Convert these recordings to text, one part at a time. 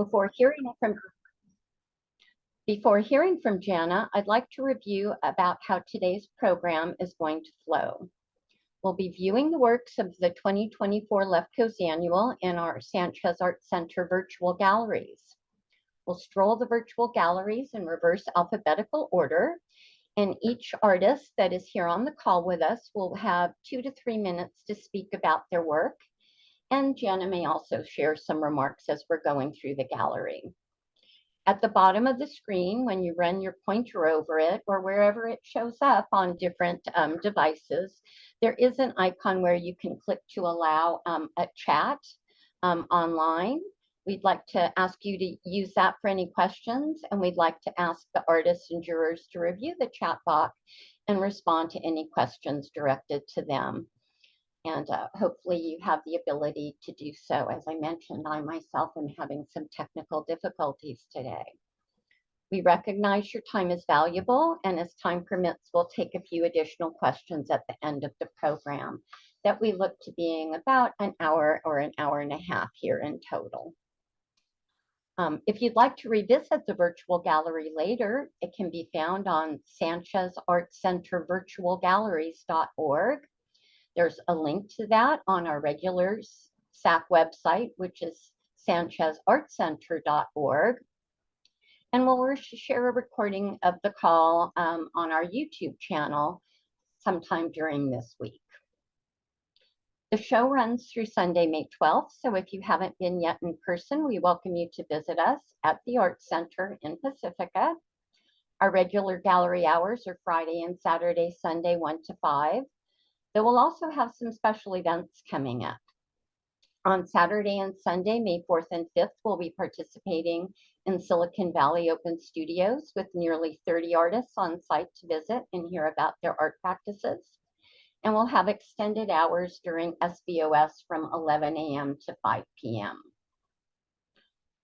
Before hearing from Janna, I'd like to review about how today's program is going to flow. We'll be viewing the works of the 2024 Left Coast Annual in our Sanchez Art Center virtual galleries. We'll stroll the virtual galleries in reverse alphabetical order, and each artist that is here on the call with us will have 2 to 3 minutes to speak about their work, and Janna may also share some remarks as we're going through the gallery. At the bottom of the screen, when you run your pointer over it or wherever it shows up on different devices, there is an icon where you can click to allow a chat online. We'd like to ask you to use that for any questions, and we'd like to ask the artists and jurors to review the chat box and respond to any questions directed to them. And hopefully you have the ability to do so. As I mentioned, I myself am having some technical difficulties today. We recognize your time is valuable, and as time permits, we'll take a few additional questions at the end of the program that we look to being about an hour or an hour and a half here in total. If you'd like to revisit the virtual gallery later, it can be found on sanchezartcentervirtualgalleries.org. There's a link to that on our regular SAC website, which is sanchezartcenter.org. And we'll share a recording of the call on our YouTube channel sometime during this week. The show runs through Sunday, May 12th, so if you haven't been yet in person, we welcome you to visit us at the Art Center in Pacifica. Our regular gallery hours are Friday and Saturday, Sunday, 1 to 5. Though we'll also have some special events coming up. On Saturday and Sunday, May 4th and 5th, we'll be participating in Silicon Valley Open Studios with nearly 30 artists on site to visit and hear about their art practices. And we'll have extended hours during SVOS from 11 a.m. to 5 p.m.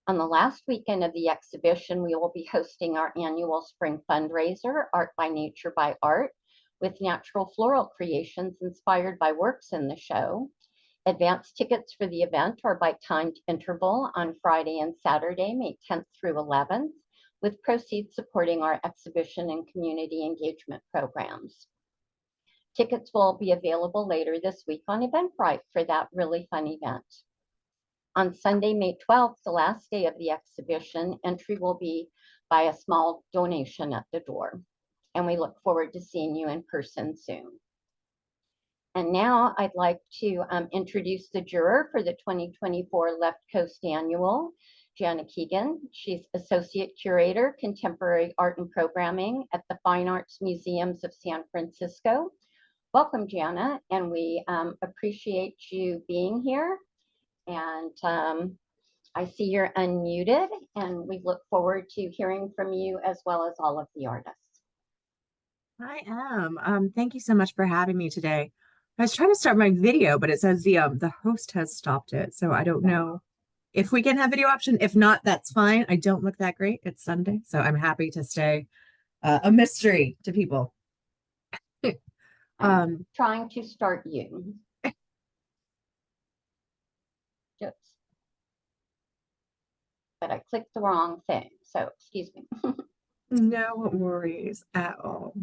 On the last weekend of the exhibition, we will be hosting our annual spring fundraiser, Art by Nature by Art, with natural floral creations inspired by works in the show. Advance tickets for the event are by timed interval on Friday and Saturday, May 10th through 11th, with proceeds supporting our exhibition and community engagement programs. Tickets will be available later this week on Eventbrite for that really fun event. On Sunday, May 12th, the last day of the exhibition, entry will be by a small donation at the door. And we look forward to seeing you in person soon. And now I'd like to introduce the juror for the 2024 Left Coast Annual, Janna Keegan. She's Associate Curator, Contemporary Art and Programming at the Fine Arts Museums of San Francisco. Welcome, Janna, and we appreciate you being here. And I see you're unmuted, and we look forward to hearing from you as well as all of the artists. I am. Thank you so much for having me today. I was trying to start my video, but it says the host has stopped it. So I don't know if we can have video option. If not, that's fine. I don't look that great. It's Sunday, so I'm happy to stay a mystery to people. I'm trying to start you. Just, but I clicked the wrong thing, so excuse me. No worries at all.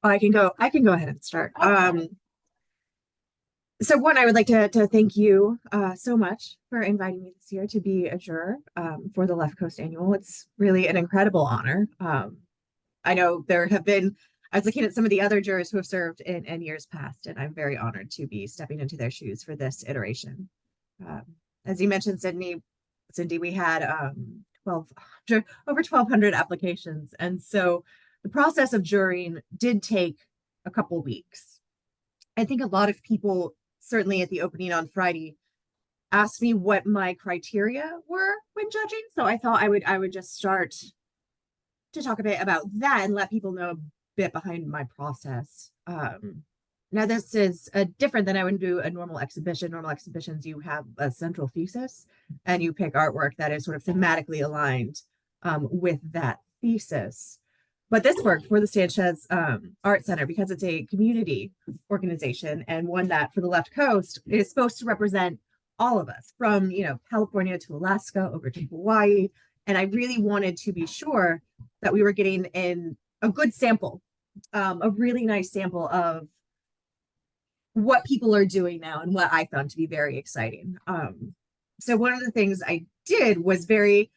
I can go ahead and start. Okay. So one, I would like to thank you so much for inviting me this year to be a juror for the Left Coast Annual. It's really an incredible honor. I know there have been, I was looking at some of the other jurors who have served in years past, and I'm very honored to be stepping into their shoes for this iteration. As you mentioned, Cindy, we had over 1,200 applications. And so the process of jurying did take a couple weeks. I think a lot of people, certainly at the opening on Friday, asked me what my criteria were when judging. So I thought I would just start to talk a bit about that and let people know a bit behind my process. Now, this is different than I would do a normal exhibition. Normal exhibitions, you have a central thesis and you pick artwork that is sort of thematically aligned with that thesis. But this work for the Sanchez Art Center, because it's a community organization and one that for the Left Coast is supposed to represent all of us, from California to Alaska over to Hawaii. And I really wanted to be sure that we were getting in a good sample, a really nice sample of what people are doing now and what I found to be very exciting. So one of the things I did was very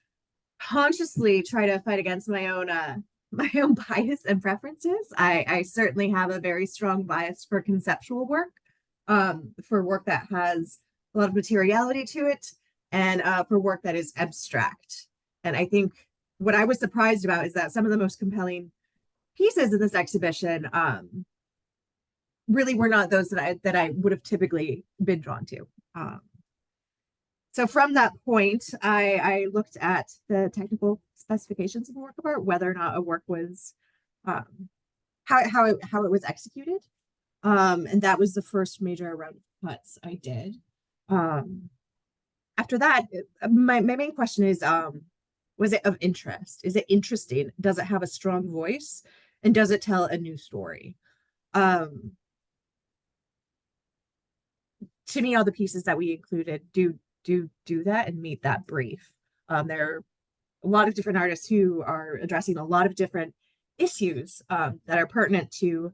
consciously try to fight against my own bias and preferences. I certainly have a very strong bias for conceptual work, for work that has a lot of materiality to it, and for work that is abstract. And I think what I was surprised about is that some of the most compelling pieces in this exhibition really were not those that I would have typically been drawn to. So from that point, I looked at the technical specifications of a work of art, whether or not a work was how it was executed, and that was the first major round of cuts I did. After that, my main question is, was it of interest? Is it interesting? Does it have a strong voice? And does it tell a new story? To me, all the pieces that we included do that and meet that brief. There are a lot of different artists who are addressing a lot of different issues that are pertinent to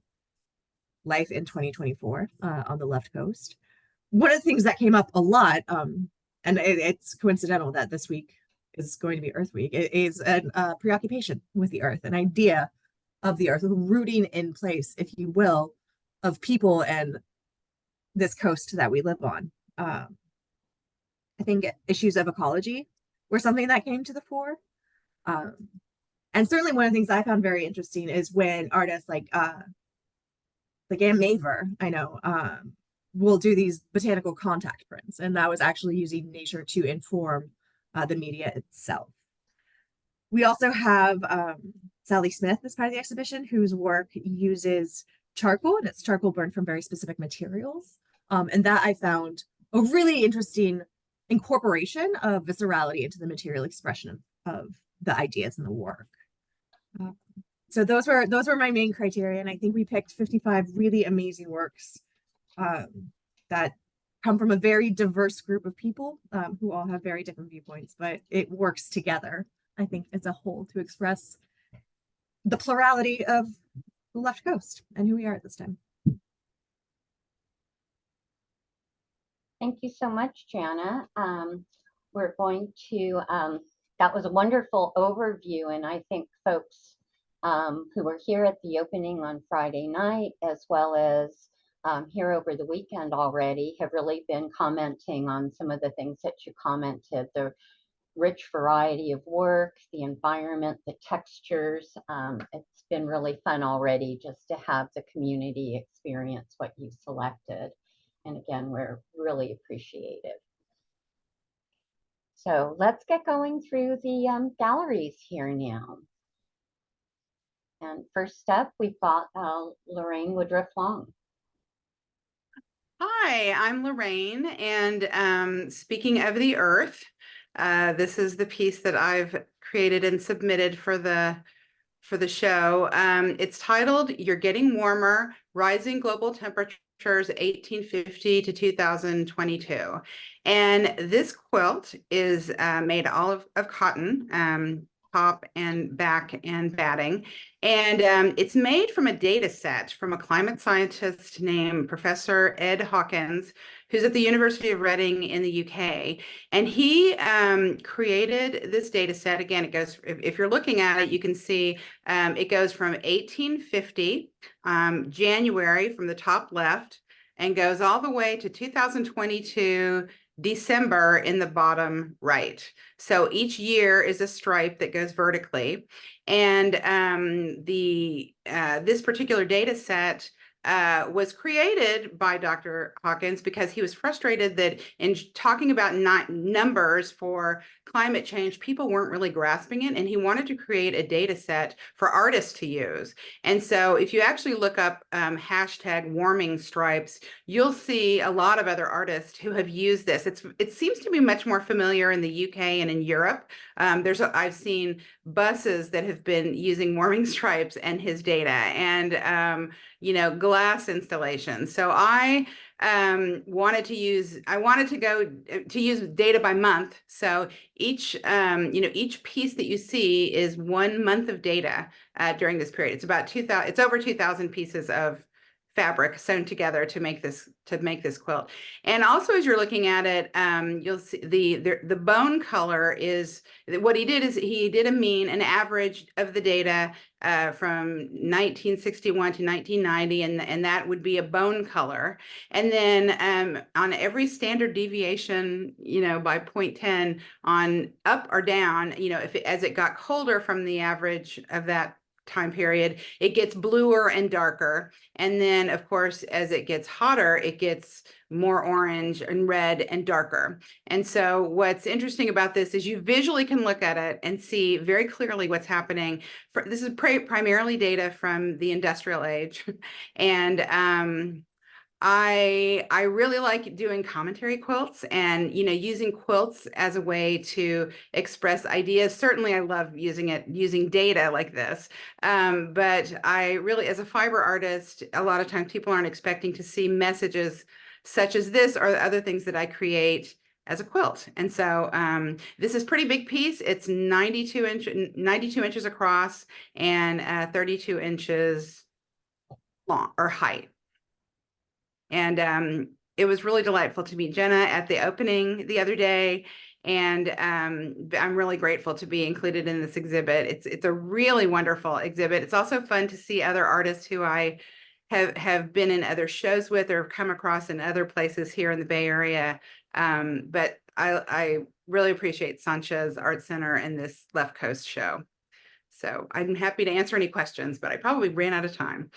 life in 2024 on the left coast. One of the things that came up a lot, and it's coincidental that this week is going to be Earth Week, is a preoccupation with the Earth, an idea of the Earth, a rooting in place, if you will, of people and this coast that we live on. I think issues of ecology were something that came to the fore. And certainly one of the things I found very interesting is when artists like Anne Maver, I know, will do these botanical contact prints. And that was actually using nature to inform the media itself. We also have Sally Smith as part of the exhibition, whose work uses charcoal, and it's charcoal burned from very specific materials. And that I found a really interesting incorporation of viscerality into the material expression of the ideas in the work. So those were my main criteria, and I think we picked 55 really amazing works that come from a very diverse group of people who all have very different viewpoints, but it works together, I think, as a whole to express the plurality of the left coast and who we are at this time. Thank you so much, Janna. We're going to, that was a wonderful overview, and I think folks who were here at the opening on Friday night, as well as here over the weekend already, have really been commenting on some of the things that you commented, the rich variety of work, the environment, the textures. It's been really fun already just to have the community experience what you selected. And again, we're really appreciative. So let's get going through the galleries here now. And first up, we've got Lorraine Woodruff Long. Hi, I'm Lorraine, and speaking of the Earth, this is the piece that I've created and submitted for the show. It's titled "You're Getting Warmer: Rising Global Temperatures 1850 to 2022," and this quilt is made all of cotton, top and back and batting. And it's made from a data set from a climate scientist named Professor Ed Hawkins, who's at the University of Reading in the UK. And he created this data set. Again, it goes, if you're looking at it, you can see it goes from 1850, January from the top left, and goes all the way to 2022, December in the bottom right. So each year is a stripe that goes vertically. And this particular data set was created by Dr. Hawkins because he was frustrated that in talking about numbers for climate change, people weren't really grasping it, and he wanted to create a data set for artists to use. And so if you actually look up hashtag warming stripes, you'll see a lot of other artists who have used this. It seems to be much more familiar in the UK and in Europe. I've seen buses that have been using warming stripes and his data, and glass installations. So I wanted to use data by month. So each each piece that you see is 1 month of data during this period. It's about 2,000. It's over 2,000 pieces of fabric sewn together to make this quilt. And also, as you're looking at it, you'll see the bone color is what he did is he did an average of the data from 1961 to 1990, and that would be a bone color. And then on every standard deviation, by 0.10 on up or down, as it got colder from the average of that time period, it gets bluer and darker. And then, of course, as it gets hotter, it gets more orange and red and darker. And so what's interesting about this is you visually can look at it and see very clearly what's happening. This is primarily data from the industrial age. And I really like doing commentary quilts and, using quilts as a way to express ideas. Certainly, I love using data like this. But I really, as a fiber artist, a lot of times people aren't expecting to see messages such as this or other things that I create as a quilt. And so this is a pretty big piece. It's 92 inches across and 32 inches long or height. And it was really delightful to meet Jenna at the opening the other day. And I'm really grateful to be included in this exhibit. It's a really wonderful exhibit. It's also fun to see other artists who I have been in other shows with or come across in other places here in the Bay Area. But I really appreciate Sanchez Art Center and this Left Coast show. So I'm happy to answer any questions, but I probably ran out of time.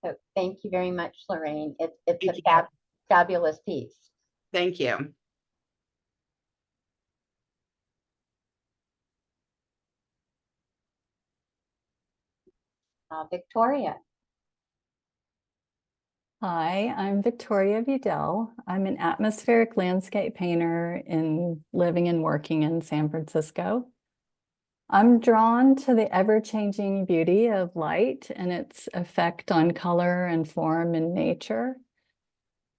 So thank you very much, Lorraine. It's a fabulous piece. Thank you. Victoria. Hi, I'm Victoria Vidal. I'm an atmospheric landscape painter living and working in San Francisco. I'm drawn to the ever-changing beauty of light and its effect on color and form in nature.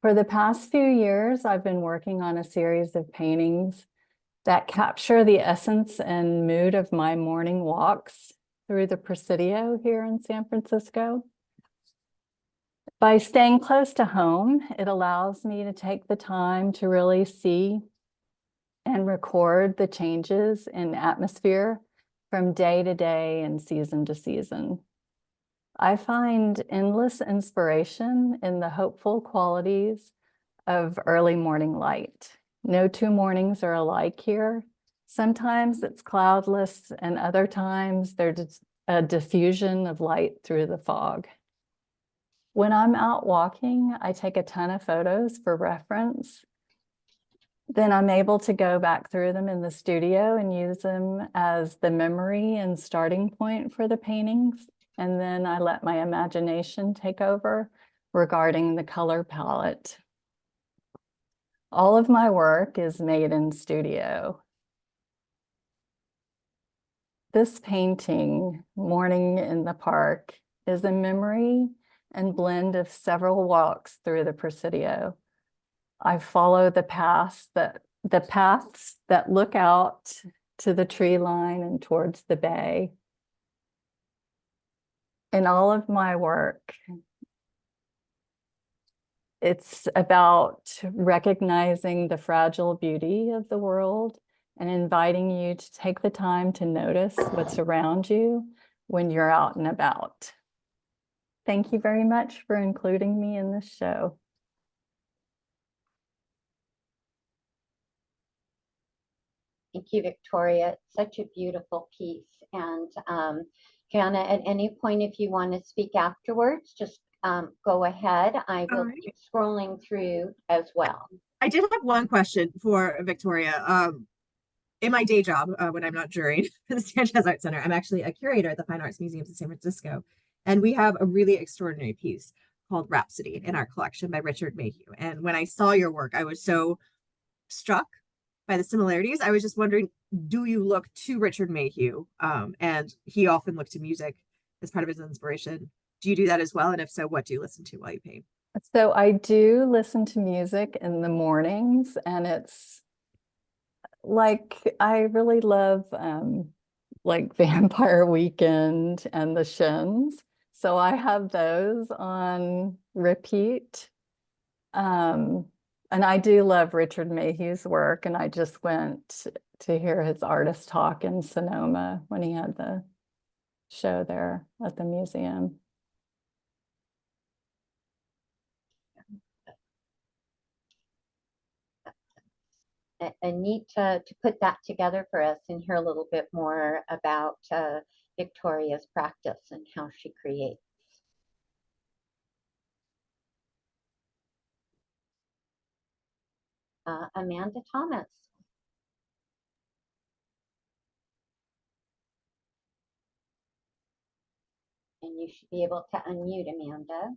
For the past few years, I've been working on a series of paintings that capture the essence and mood of my morning walks through the Presidio here in San Francisco. By staying close to home, it allows me to take the time to really see and record the changes in atmosphere from day to day and season to season. I find endless inspiration in the hopeful qualities of early morning light. No two mornings are alike here. Sometimes it's cloudless, and other times there's a diffusion of light through the fog. When I'm out walking, I take a ton of photos for reference. Then I'm able to go back through them in the studio and use them as the memory and starting point for the paintings. And then I let my imagination take over regarding the color palette. All of my work is made in studio. This painting, Morning in the Park, is a memory and blend of several walks through the Presidio. I follow the paths that look out to the tree line and towards the bay. In all of my work, it's about recognizing the fragile beauty of the world and inviting you to take the time to notice what's around you when you're out and about. Thank you very much for including me in this show. Thank you, Victoria. Such a beautiful piece. And Janna, at any point, if you want to speak afterwards, just go ahead. I will keep scrolling through as well. I did have one question for Victoria. In my day job, when I'm not juried for the Sanchez Art Center, I'm actually a curator at the Fine Arts Museums in San Francisco. And we have a really extraordinary piece called Rhapsody in our collection by Richard Mayhew. And when I saw your work, I was so struck by the similarities. I was just wondering, do you look to Richard Mayhew? And he often looked to music as part of his inspiration. Do you do that as well? And if so, what do you listen to while you paint? So I do listen to music in the mornings, and it's like I really love like Vampire Weekend and the Shins. So I have those on repeat. And I do love Richard Mayhew's work, and I just went to hear his artist talk in Sonoma when he had the show there at the museum. And neat to put that together for us and hear a little bit more about Victoria's practice and how she creates. Amanda Thomas. And you should be able to unmute, Amanda.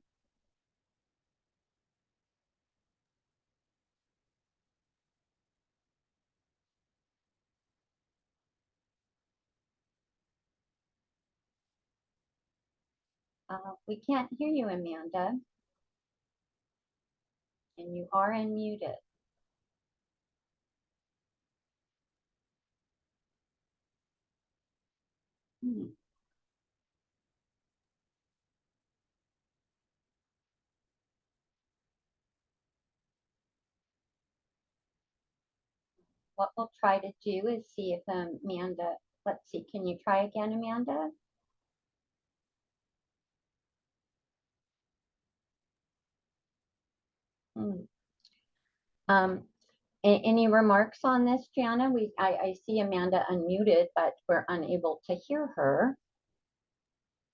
We can't hear you, Amanda. And you are unmuted. What we'll try to do is see if Amanda, let's see, can you try again, Amanda? Any remarks on this, Jana? I see Amanda unmuted, but we're unable to hear her.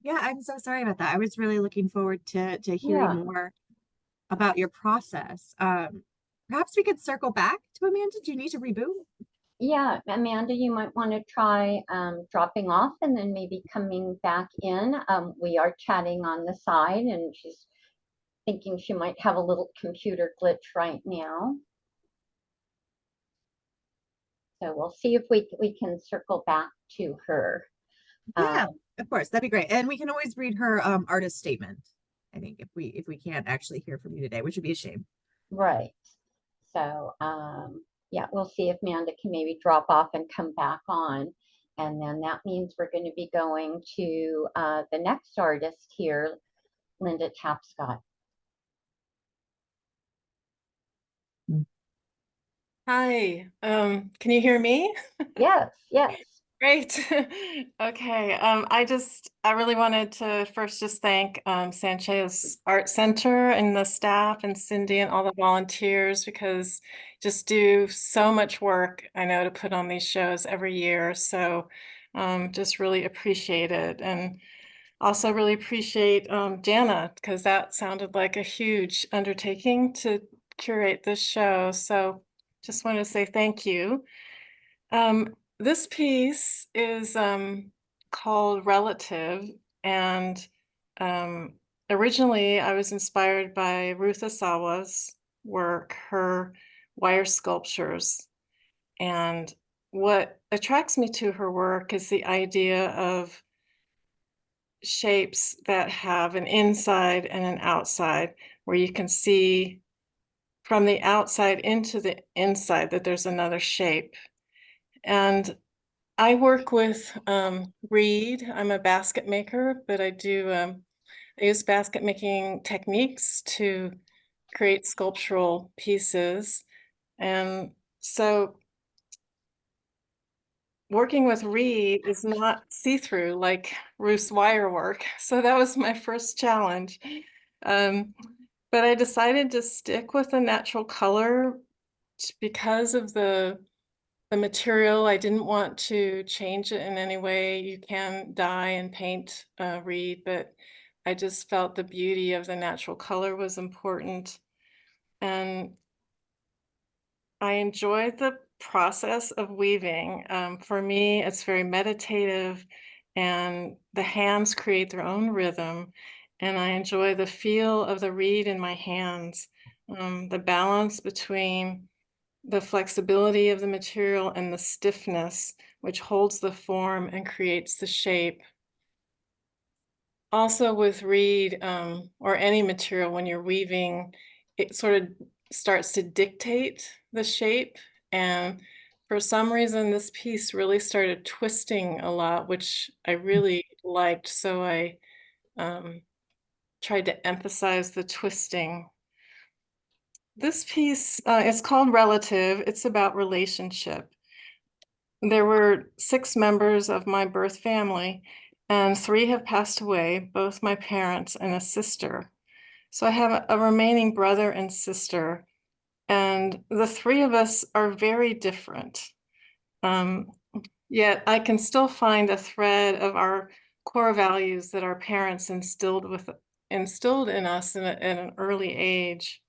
Yeah, I'm so sorry about that. I was really looking forward to hearing more about your process. Perhaps we could circle back to Amanda. Do you need to reboot? Yeah, Amanda, you might want to try dropping off and then maybe coming back in. We are chatting on the side, and she's thinking she might have a little computer glitch right now. So we'll see if we can circle back to her. Yeah, of course, that'd be great. And we can always read her artist statement, I think, if we can't actually hear from you today, which would be a shame. Right. So yeah, we'll see if Amanda can maybe drop off and come back on. And then that means we're going to be going to the next artist here, Linda Tapscott. Hi, can you hear me? Yes, yes. Great. Okay, I really wanted to first just thank Sanchez Art Center and the staff and Cindy and all the volunteers, because just do so much work, I know, to put on these shows every year. So just really appreciate it. And also really appreciate Jana, because that sounded like a huge undertaking to curate this show. So just want to say thank you. This piece is called Relative, and originally I was inspired by Ruth Asawa's work, her wire sculptures. And what attracts me to her work is the idea of shapes that have an inside and an outside, where you can see from the outside into the inside that there's another shape. And I work with reed. I'm a basket maker, but I use basket making techniques to create sculptural pieces. And so working with reed is not see-through like Ruth's wire work. So that was my first challenge. But I decided to stick with the natural color because of the material. I didn't want to change it in any way. You can dye and paint reed, but I just felt the beauty of the natural color was important. And I enjoyed the process of weaving. For me, it's very meditative, and the hands create their own rhythm. And I enjoy the feel of the reed in my hands, the balance between the flexibility of the material, and the stiffness, which holds the form and creates the shape. Also with reed or any material, when you're weaving, it sort of starts to dictate the shape. And for some reason, this piece really started twisting a lot, which I really liked. So I tried to emphasize the twisting. This piece is called Relative. It's about relationship. There were 6 members of my birth family, and 3 have passed away, both my parents and a sister. So I have a remaining brother and sister, and the 3 of us are very different. Yet I can still find a thread of our core values that our parents instilled in us at an early age.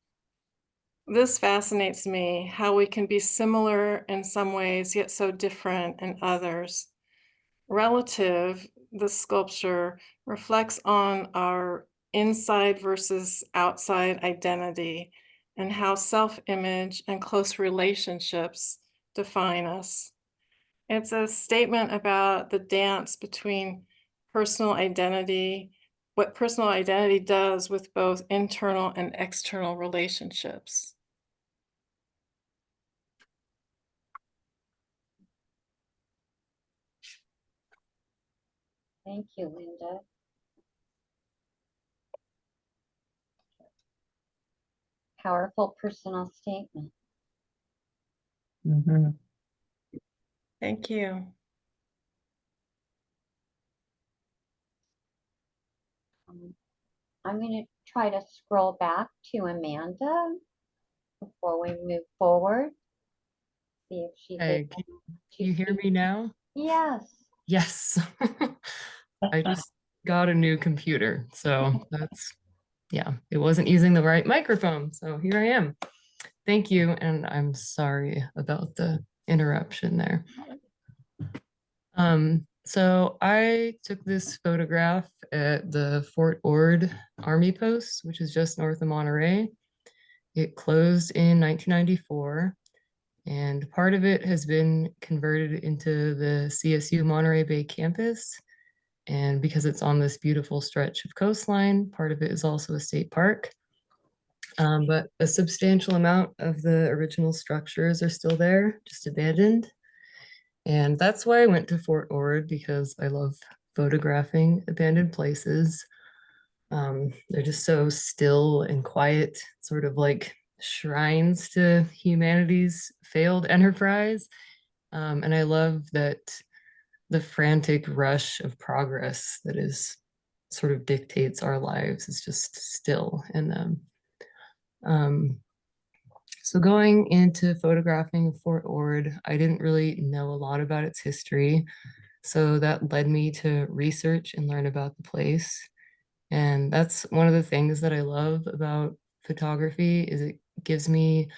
This fascinates me, how we can be similar in some ways, yet so different in others. Relative, the sculpture, reflects on our inside versus outside identity and how self-image and close relationships define us. It's a statement about the dance between personal identity, what personal identity does with both internal and external relationships. Thank you, Linda. Powerful personal statement. Thank you. I'm going to try to scroll back to Amanda before we move forward. See if she's Hey, able can you hear me now? Yes. Yes. I just got a new computer, so that's, yeah, it wasn't using the right microphone, so here I am. Thank you, and I'm sorry about the interruption there. So I took this photograph at the Fort Ord Army Post, which is just north of Monterey. It closed in 1994. And part of it has been converted into the CSU Monterey Bay campus. And because it's on this beautiful stretch of coastline, part of it is also a state park. But a substantial amount of the original structures are still there, just abandoned. And that's why I went to Fort Ord, because I love photographing abandoned places. They're just so still and quiet, sort of like shrines to humanity's failed enterprise. And I love that the frantic rush of progress that is sort of dictates our lives is just still in them. So going into photographing Fort Ord, I didn't really know a lot about its history. So that led me to research and learn about the place. And that's one of the things that I love about photography is it gives me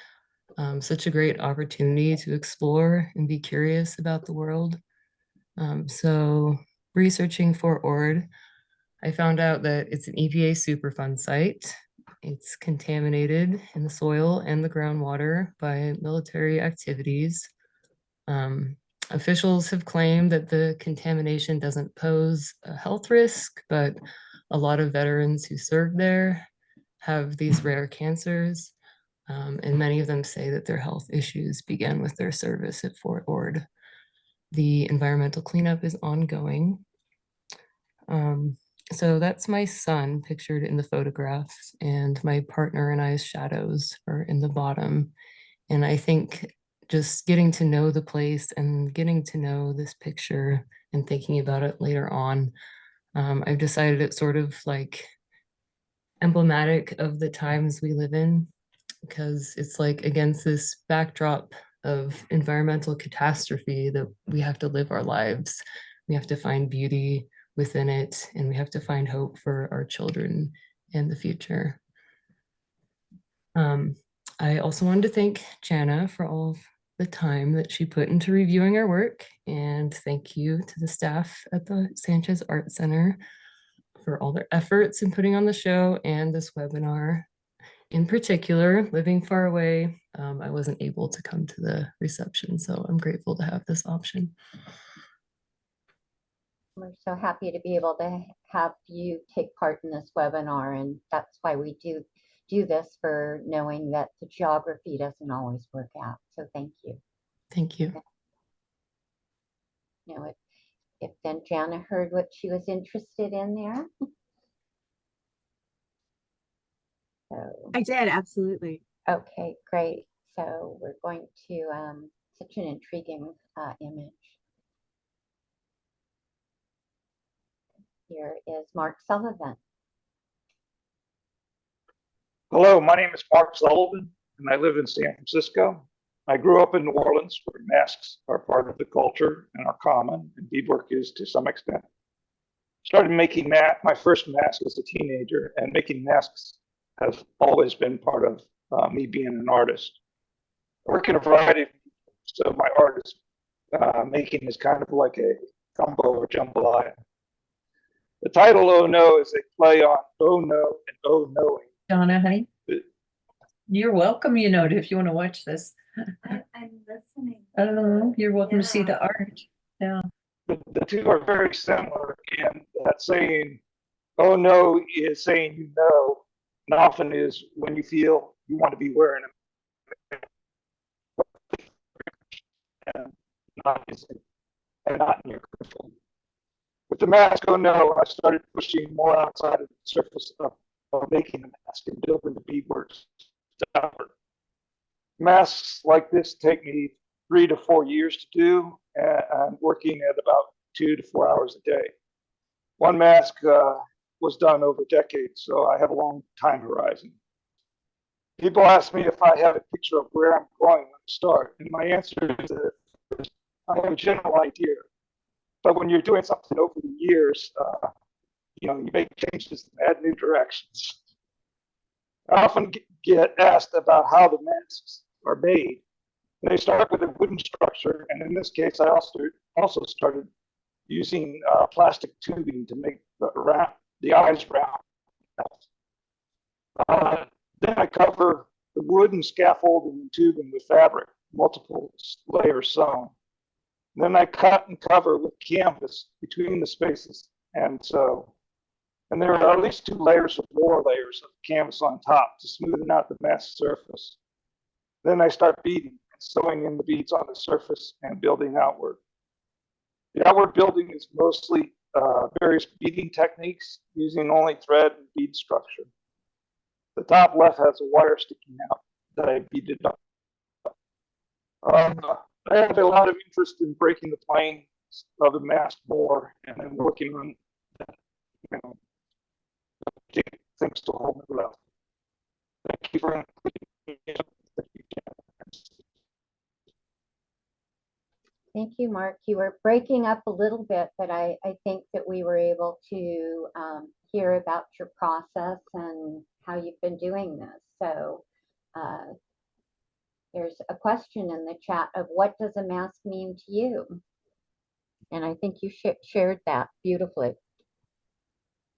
such a great opportunity to explore and be curious about the world. So researching Fort Ord, I found out that it's an EPA Superfund site. It's contaminated in the soil and the groundwater by military activities. Officials have claimed that the contamination doesn't pose a health risk, but a lot of veterans who served there have these rare cancers. And many of them say that their health issues began with their service at Fort Ord. The environmental cleanup is ongoing. So that's my son pictured in the photographs, and my partner and I's shadows are in the bottom. And I think just getting to know the place and getting to know this picture and thinking about it later on, I've decided it's sort of like emblematic of the times we live in, because it's like against this backdrop of environmental catastrophe that we have to live our lives. We have to find beauty within it, and we have to find hope for our children in the future. I also wanted to thank Janna for all of the time that she put into reviewing our work, and thank you to the staff at the Sanchez Art Center for all their efforts in putting on the show and this webinar. in particular, living far away, I wasn't able to come to the reception, so I'm grateful to have this option. We're so happy to be able to have you take part in this webinar, and that's why we do this, for knowing that the geography doesn't always work out. So thank you. Thank you. You know, if then Janna heard what she was interested in there. So, I did, absolutely. okay, great. So we're going to, such an intriguing image. Here is Mark Sullivan. Hello, my name is Mark Sullivan, and I live in San Francisco. I grew up in New Orleans, where masks are part of the culture and are common, and beadwork is to some extent. Started making my first mask as a teenager, and making masks has always been part of me being an artist. I work in a variety of, so my art is making is kind of like a gumbo or jambalaya. The title "Oh No" is a play on "Oh No" and "Oh Knowing." Donna, honey, you're welcome, you know, if you want to watch this. I'm listening. Oh, you're welcome to see the art. Yeah. The two are very similar in that saying, "Oh no" is saying you know, and often is when you feel you want to be wearing them, and not in your control. With the mask "Oh No," I started pushing more outside of the surface of making the mask and building the beadwork stopper. Masks like this take me 3 to 4 years to do, and I'm working at about 2 to 4 hours a day. One mask was done over decades, so I have a long time horizon. People ask me if I have a picture of where I'm going when I start, and my answer is that I have a general idea. But when you're doing something over the years, you make changes and add new directions. I often get asked about how the masks are made. They start with a wooden structure, and in this case, I also started using plastic tubing to make the eyes round. Then I cover the wooden scaffolding and tubing with fabric, multiple layers sewn. Then I cut and cover with canvas between the spaces, and sew. And there are at least 2 layers or more layers of canvas on top to smoothen out the mask surface. Then I start beading and sewing in the beads on the surface and building outward. The outward building is mostly various beading techniques using only thread and bead structure. The top left has a wire sticking out that I beaded up. I have a lot of interest in breaking the plane of the mask more, and I'm working on things to hold it up. Thank you for including me. Thank you, Mark. You were breaking up a little bit, but I think that we were able to hear about your process and how you've been doing this. So there's a question in the chat of what does a mask mean to you? And I think you shared that beautifully.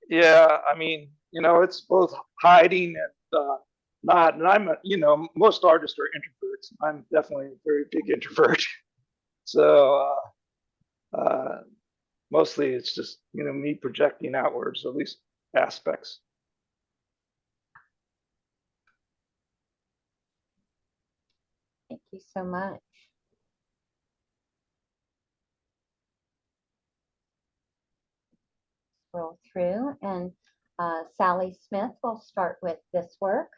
Yeah, I mean, it's both hiding and not. And most artists are introverts. I'm definitely a very big introvert. So mostly it's just, me projecting outwards, at least aspects. Thank you so much. Scroll through, and Sally Smith will start with this work.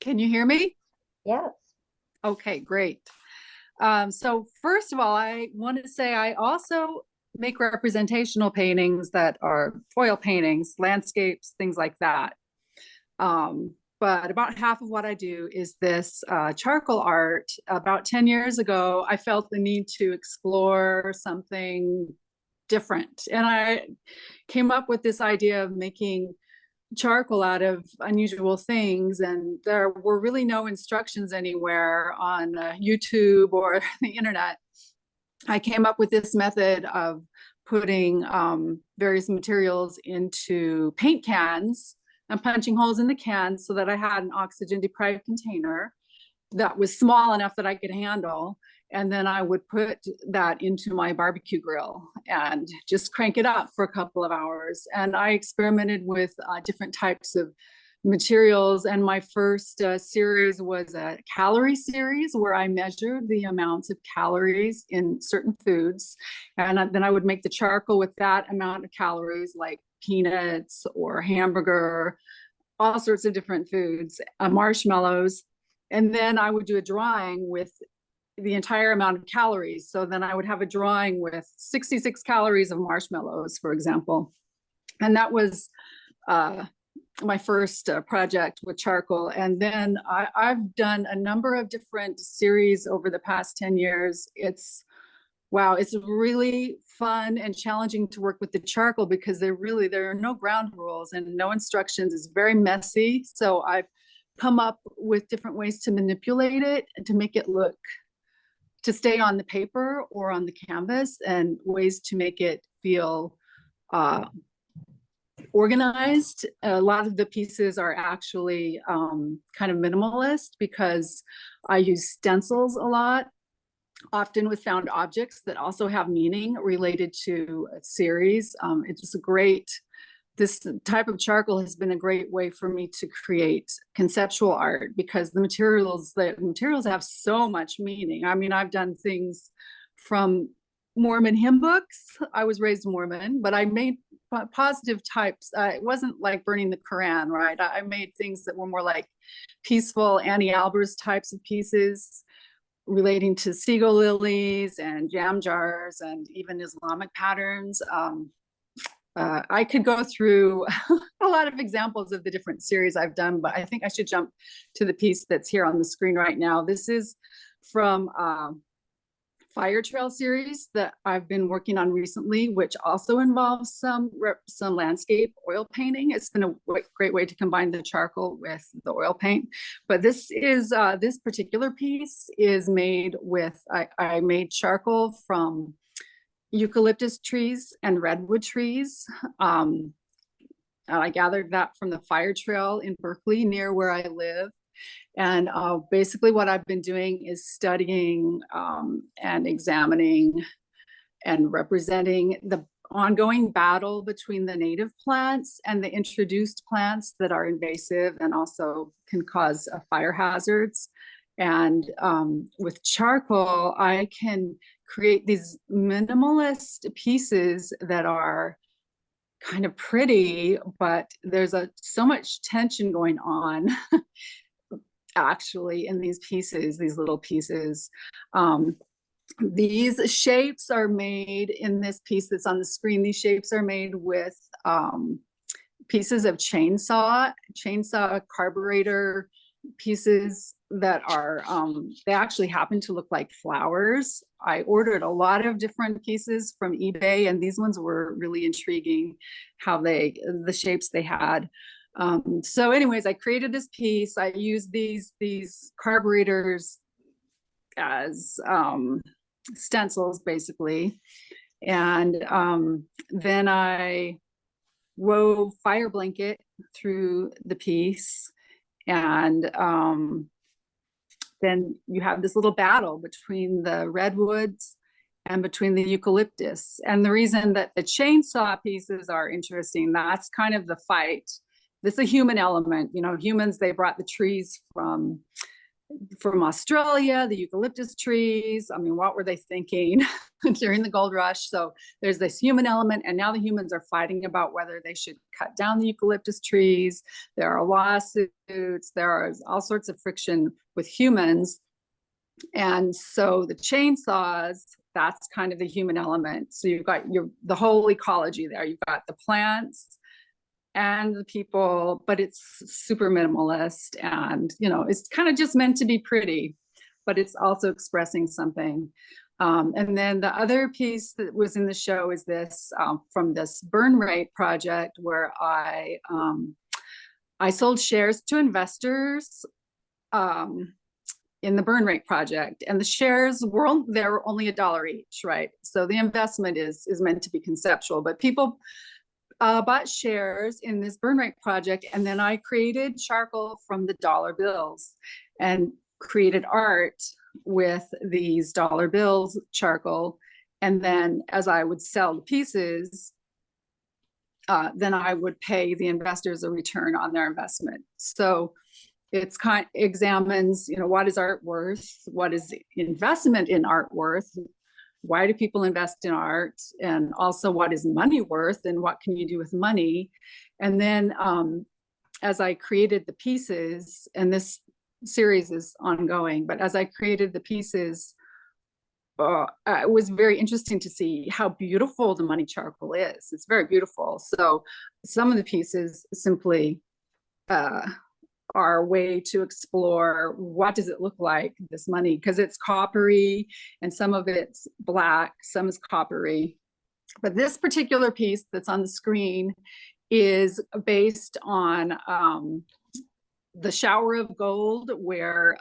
Can you hear me? Yes. Okay, great. So first of all, I want to say I also make representational paintings that are foil paintings, landscapes, things like that. But about half of what I do is this charcoal art. About 10 years ago, I felt the need to explore something different. And I came up with this idea of making charcoal out of unusual things, and there were really no instructions anywhere on YouTube or the internet. I came up with this method of putting various materials into paint cans, and punching holes in the cans so that I had an oxygen deprived container that was small enough that I could handle. And then I would put that into my barbecue grill and just crank it up for a couple of hours. And I experimented with different types of materials. And my first series was a calorie series where I measured the amounts of calories in certain foods. And then I would make the charcoal with that amount of calories, like peanuts or hamburger, all sorts of different foods, marshmallows. And then I would do a drawing with the entire amount of calories. So then I would have a drawing with 66 calories of marshmallows, for example. And that was my first project with charcoal. And then I've done a number of different series over the past 10 years. Wow, it's really fun and challenging to work with the charcoal because there are no ground rules and no instructions. It's very messy. So I've come up with different ways to manipulate it and to make it look, to stay on the paper or on the canvas, and ways to make it feel organized. A lot of the pieces are actually kind of minimalist because I use stencils a lot, often with found objects that also have meaning related to a series. This type of charcoal has been a great way for me to create conceptual art because the materials have so much meaning. I mean, I've done things from Mormon hymn books. I was raised Mormon, but I made positive types. It wasn't like burning the Quran, right? I made things that were more like peaceful Annie Albers types of pieces relating to seagull lilies and jam jars and even Islamic patterns. I could go through a lot of examples of the different series I've done, but I think I should jump to the piece that's here on the screen right now. This is from Fire Trail series that I've been working on recently, which also involves some landscape oil painting. It's been a great way to combine the charcoal with the oil paint. But this particular piece is made with, I made charcoal from eucalyptus trees and redwood trees. I gathered that from the Fire Trail in Berkeley, near where I live. And basically what I've been doing is studying and examining and representing the ongoing battle between the native plants and the introduced plants that are invasive and also can cause fire hazards. And with charcoal, I can create these minimalist pieces that are kind of pretty, but there's so much tension going on actually in these pieces, these little pieces. These shapes are made in this piece that's on the screen. These shapes are made with pieces of chainsaw carburetor pieces that are, they actually happen to look like flowers. I ordered a lot of different pieces from eBay, and these ones were really intriguing, the shapes they had. So anyways, I created this piece. I used these carburetors as stencils basically. And then I wove fire blanket through the piece. And then you have this little battle between the redwoods and between the eucalyptus. And the reason that the chainsaw pieces are interesting, that's kind of the fight. This is a human element. You know, humans, they brought the trees from Australia, the eucalyptus trees. I mean, what were they thinking during the gold rush? So there's this human element, and now the humans are fighting about whether they should cut down the eucalyptus trees. There are lawsuits, there is all sorts of friction with humans. And so the chainsaws, that's kind of the human element. So you've got the whole ecology there. You've got the plants and the people, but it's super minimalist, and it's kind of just meant to be pretty, but it's also expressing something. And then the other piece that was in the show is this from this burn rate project where I sold shares to investors in the burn rate project, and the shares were only $1 each, right? So the investment is meant to be conceptual, but people bought shares in this burn rate project, and then I created charcoal from the dollar bills and created art with these dollar bills charcoal. And then as I would sell the pieces, then I would pay the investors a return on their investment. So it's kind of examines, you know, what is art worth? What is investment in art worth? Why do people invest in art? And also, what is money worth and what can you do with money? And then as I created the pieces, and this series is ongoing, but as I created the pieces, it was very interesting to see how beautiful the money charcoal is. It's very beautiful. So some of the pieces simply are a way to explore what does it look like, this money, because it's coppery and some of it's black, some is coppery. But this particular piece that's on the screen is based on the shower of gold, where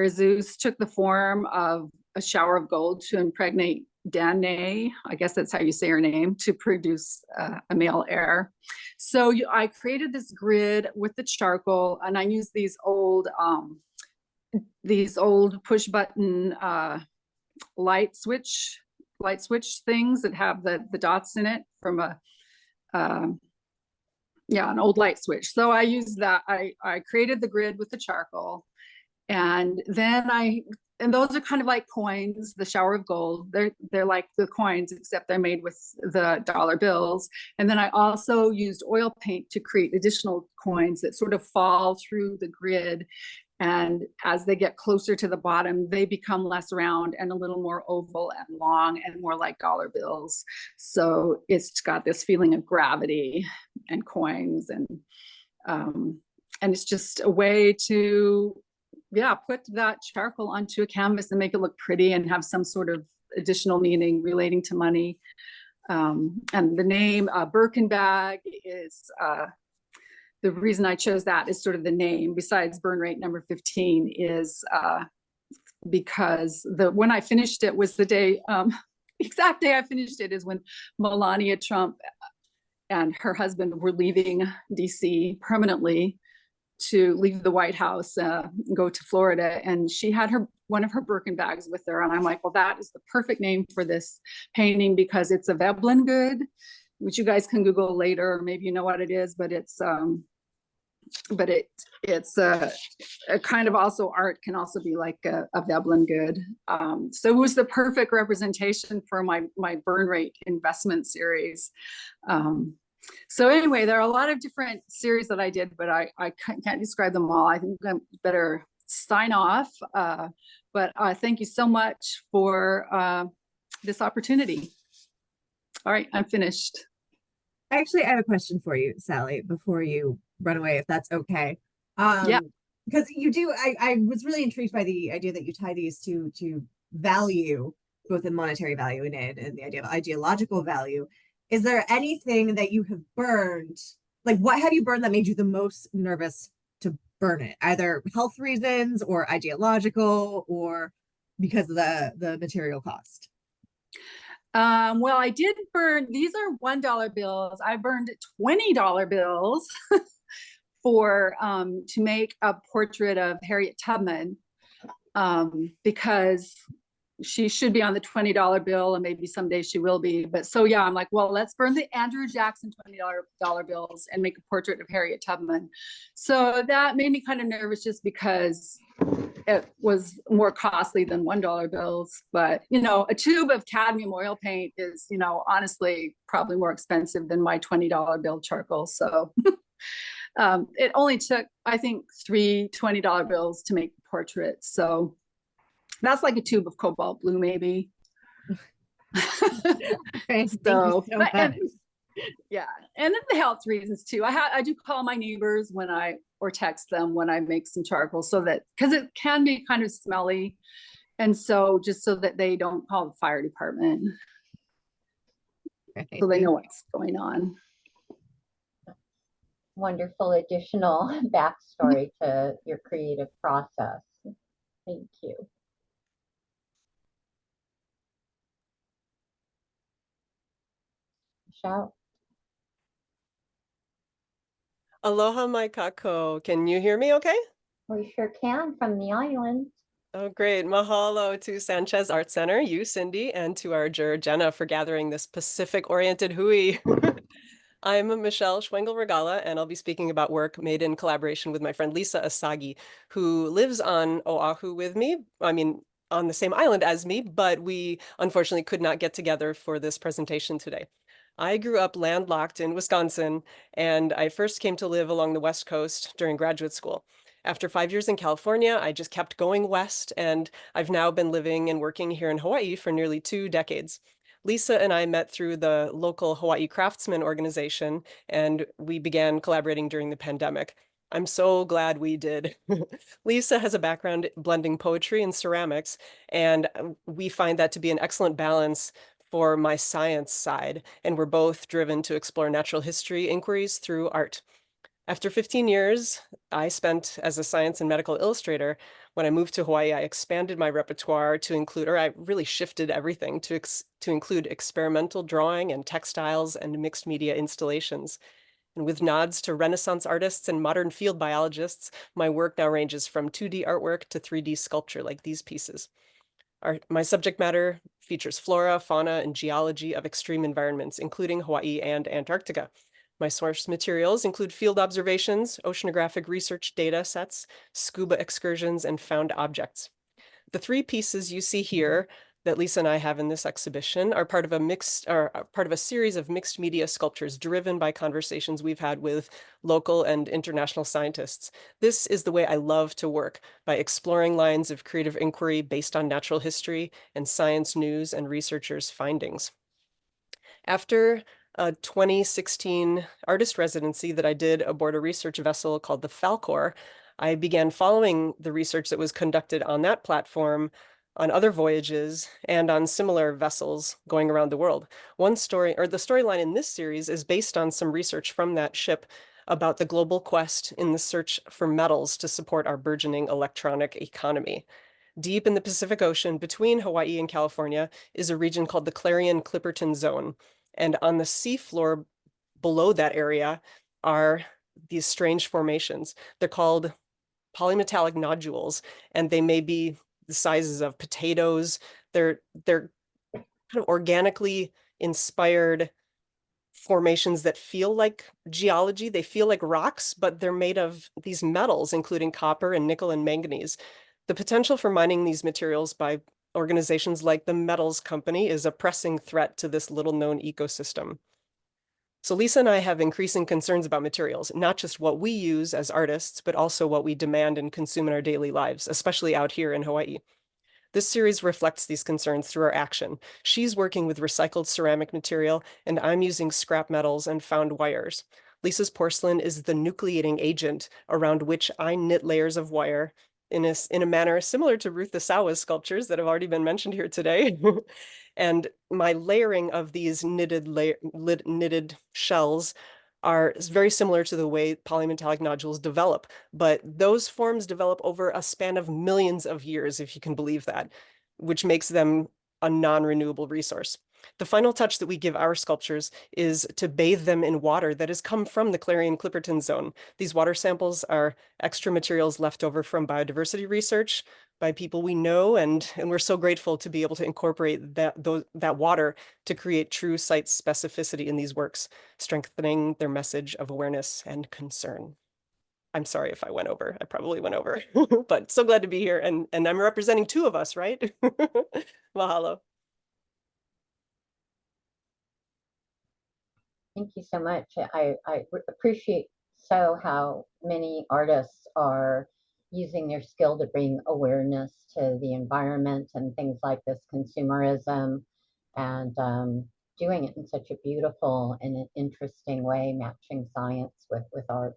Zeus took the form of a shower of gold to impregnate Danae, I guess that's how you say her name, to produce a male heir. So I created this grid with the charcoal, and I used these old push button light switch things that have the dots in it from an old light switch. So I used that. I created the grid with the charcoal, and then and those are kind of like coins, the shower of gold. They're like the coins, except they're made with the dollar bills. And then I also used oil paint to create additional coins that sort of fall through the grid. And as they get closer to the bottom, they become less round and a little more oval and long and more like dollar bills. So it's got this feeling of gravity and coins, and it's just a way to put that charcoal onto a canvas and make it look pretty and have some sort of additional meaning relating to money. And the name Birkin bag is the reason I chose that is sort of the name, besides burn rate number 15, is because when I finished it was the day, exact day I finished it is when Melania Trump and her husband were leaving DC permanently to leave the White House, go to Florida, and she had one of her Birkin bags with her. And I'm like, well, that is the perfect name for this painting, because it's a Veblen good, which you guys can Google later, or maybe you know what it is, but it's a kind of also art can also be like a Veblen good. So it was the perfect representation for my burn rate investment series. So anyway, there are a lot of different series that I did, but I can't describe them all. I think I better sign off. But thank you so much for this opportunity. All right, I'm finished. Actually, I have a question for you, Sally, before you run away, if that's okay. Yeah. Because you do, I was really intrigued by the idea that you tie these to value, both in monetary value and the idea of ideological value. Is there anything that you have burned? Like, what have you burned that made you the most nervous to burn it? Either health reasons or ideological, or because of the material cost? Well, I did burn, these are $1 bills. I burned $20 bills for to make a portrait of Harriet Tubman, because she should be on the $20 bill, and maybe someday she will be. But so I'm like, well, let's burn the Andrew Jackson $20 bills and make a portrait of Harriet Tubman. So that made me kind of nervous, just because it was more costly than $1 bills. But a tube of cadmium oil paint is, honestly, probably more expensive than my $20 bill charcoal. So it only took, I think, 3 $20 bills to make the portrait. So that's like a tube of cobalt blue, maybe. Thank you so much. And then the health reasons too. I do call my neighbors or text them when I make some charcoal, so that, because it can be kind of smelly, and so just so that they don't call the fire department, so they know what's going on. Wonderful additional backstory to your creative process. Thank you. Michelle? Aloha mai kako. Can you hear me okay? We sure can from the island. Oh, great. Mahalo to Sanchez Art Center, you, Cindy, and to our Juror Janna for gathering this Pacific-oriented hui. I'm Michelle Schwengel-Regala, and I'll be speaking about work made in collaboration with my friend Lisa Asagi, who lives on Oahu with me. I mean, on the same island as me, but we unfortunately could not get together for this presentation today. I grew up landlocked in Wisconsin, and I first came to live along the West Coast during graduate school. After 5 years in California, I just kept going west, and I've now been living and working here in Hawaii for nearly 2 decades. Lisa and I met through the local Hawaii Craftsman organization, and we began collaborating during the pandemic. I'm so glad we did. Lisa has a background blending poetry and ceramics, and we find that to be an excellent balance for my science side, and we're both driven to explore natural history inquiries through art. After 15 years I spent as a science and medical illustrator, when I moved to Hawaii, I expanded my repertoire to include, or I really shifted everything to include experimental drawing and textiles and mixed media installations. And with nods to Renaissance artists and modern field biologists, my work now ranges from 2D artwork to 3D sculpture like these pieces. My subject matter features flora, fauna, and geology of extreme environments, including Hawaii and Antarctica. My source materials include field observations, oceanographic research data sets, scuba excursions, and found objects. The 3 pieces you see here that Lisa and I have in this exhibition are part of a series of mixed media sculptures driven by conversations we've had with local and international scientists. This is the way I love to work, by exploring lines of creative inquiry based on natural history and science news and researchers' findings. After a 2016 artist residency that I did aboard a research vessel called the Falcor, I began following the research that was conducted on that platform, on other voyages, and on similar vessels going around the world. The storyline in this series is based on some research from that ship about the global quest in the search for metals to support our burgeoning electronic economy. Deep in the Pacific Ocean between Hawaii and California is a region called the Clarion-Clipperton Zone. And on the seafloor below that area are these strange formations. They're called polymetallic nodules, and they may be the sizes of potatoes. They're kind of organically inspired formations that feel like geology. They feel like rocks, but they're made of these metals, including copper and nickel and manganese. The potential for mining these materials by organizations like the Metals Company is a pressing threat to this little-known ecosystem. So Lisa and I have increasing concerns about materials, not just what we use as artists, but also what we demand and consume in our daily lives, especially out here in Hawaii. This series reflects these concerns through our action. She's working with recycled ceramic material, and I'm using scrap metals and found wires. Lisa's porcelain is the nucleating agent around which I knit layers of wire in a manner similar to Ruth Asawa's sculptures that have already been mentioned here today. And my layering of these knitted shells are very similar to the way polymetallic nodules develop, but those forms develop over a span of millions of years, if you can believe that, which makes them a non-renewable resource. The final touch that we give our sculptures is to bathe them in water that has come from the Clarion-Clipperton Zone. These water samples are extra materials left over from biodiversity research by people we know, and we're so grateful to be able to incorporate that water to create true site specificity in these works, strengthening their message of awareness and concern. I'm sorry if I went over. I probably went over, but so glad to be here, and I'm representing 2 of us, right? Mahalo. Thank you so much. I appreciate so how many artists are using their skill to bring awareness to the environment and things like this consumerism, and doing it in such a beautiful and an interesting way, matching science with art.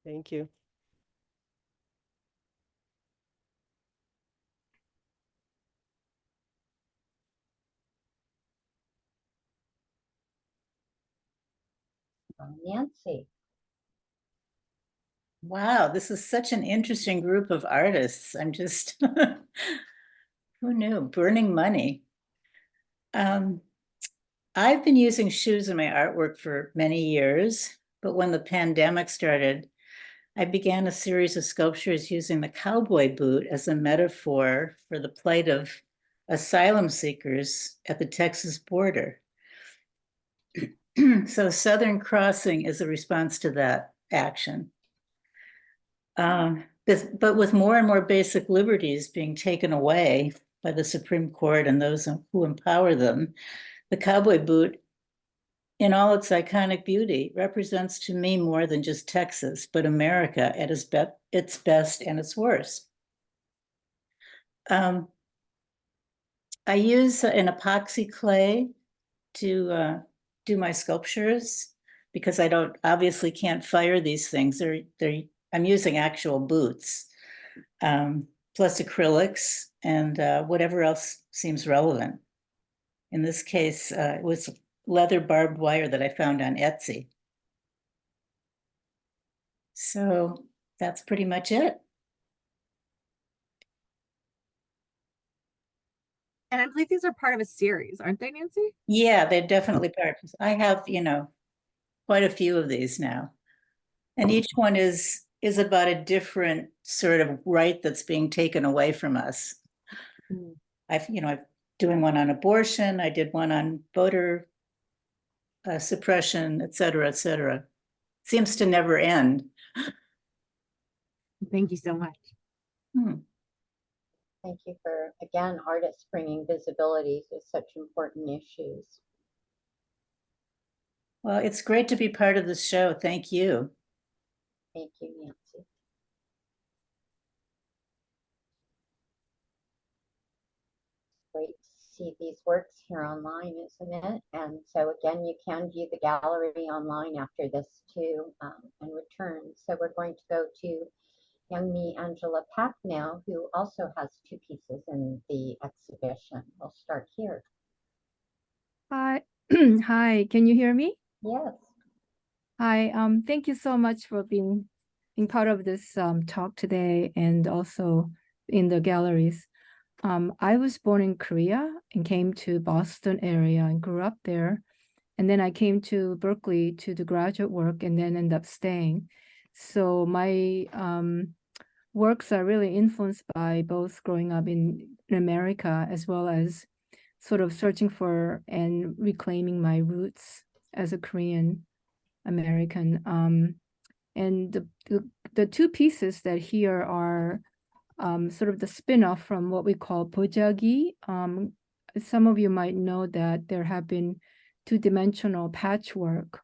Thank you. Nancy. Wow, this is such an interesting group of artists. I'm just, who knew? Burning money. I've been using shoes in my artwork for many years. But when the pandemic started, I began a series of sculptures using the cowboy boot as a metaphor for the plight of asylum seekers at the Texas border. So Southern Crossing is a response to that action. But with more and more basic liberties being taken away by the Supreme Court and those who empower them, the cowboy boot, in all its iconic beauty, represents to me more than just Texas, but America at its best and its worst. I use an epoxy clay to do my sculptures because I obviously can't fire these things. I'm using actual boots, plus acrylics and whatever else seems relevant. In this case, it was leather barbed wire that I found on Etsy. So that's pretty much it. And I believe these are part of a series, aren't they, Nancy? Yeah, they're definitely part. I have, quite a few of these now. And each one is about a different sort of right that's being taken away from us. I'm doing one on abortion. I did one on voter suppression, et cetera, et cetera. Seems to never end. Thank you so much. Thank you for, again, artists bringing visibility to such important issues. Well, it's great to be part of this show. Thank you. Thank you, Nancy. Great to see these works here online, isn't it? And so again, you can view the gallery online after this too, and return. So we're going to go to young me Angela Pack now, who also has 2 pieces in the exhibition. We'll start here. Hi, hi, can you hear me? Yes. Hi, thank you so much for being part of this talk today and also in the galleries. I was born in Korea and came to Boston area and grew up there. And then I came to Berkeley to do graduate work and then ended up staying. So my works are really influenced by both growing up in America as well as sort of searching for and reclaiming my roots as a Korean American. And the 2 pieces that here are sort of the spin-off from what we call bojagi. Some of you might know that there have been 2-dimensional patchwork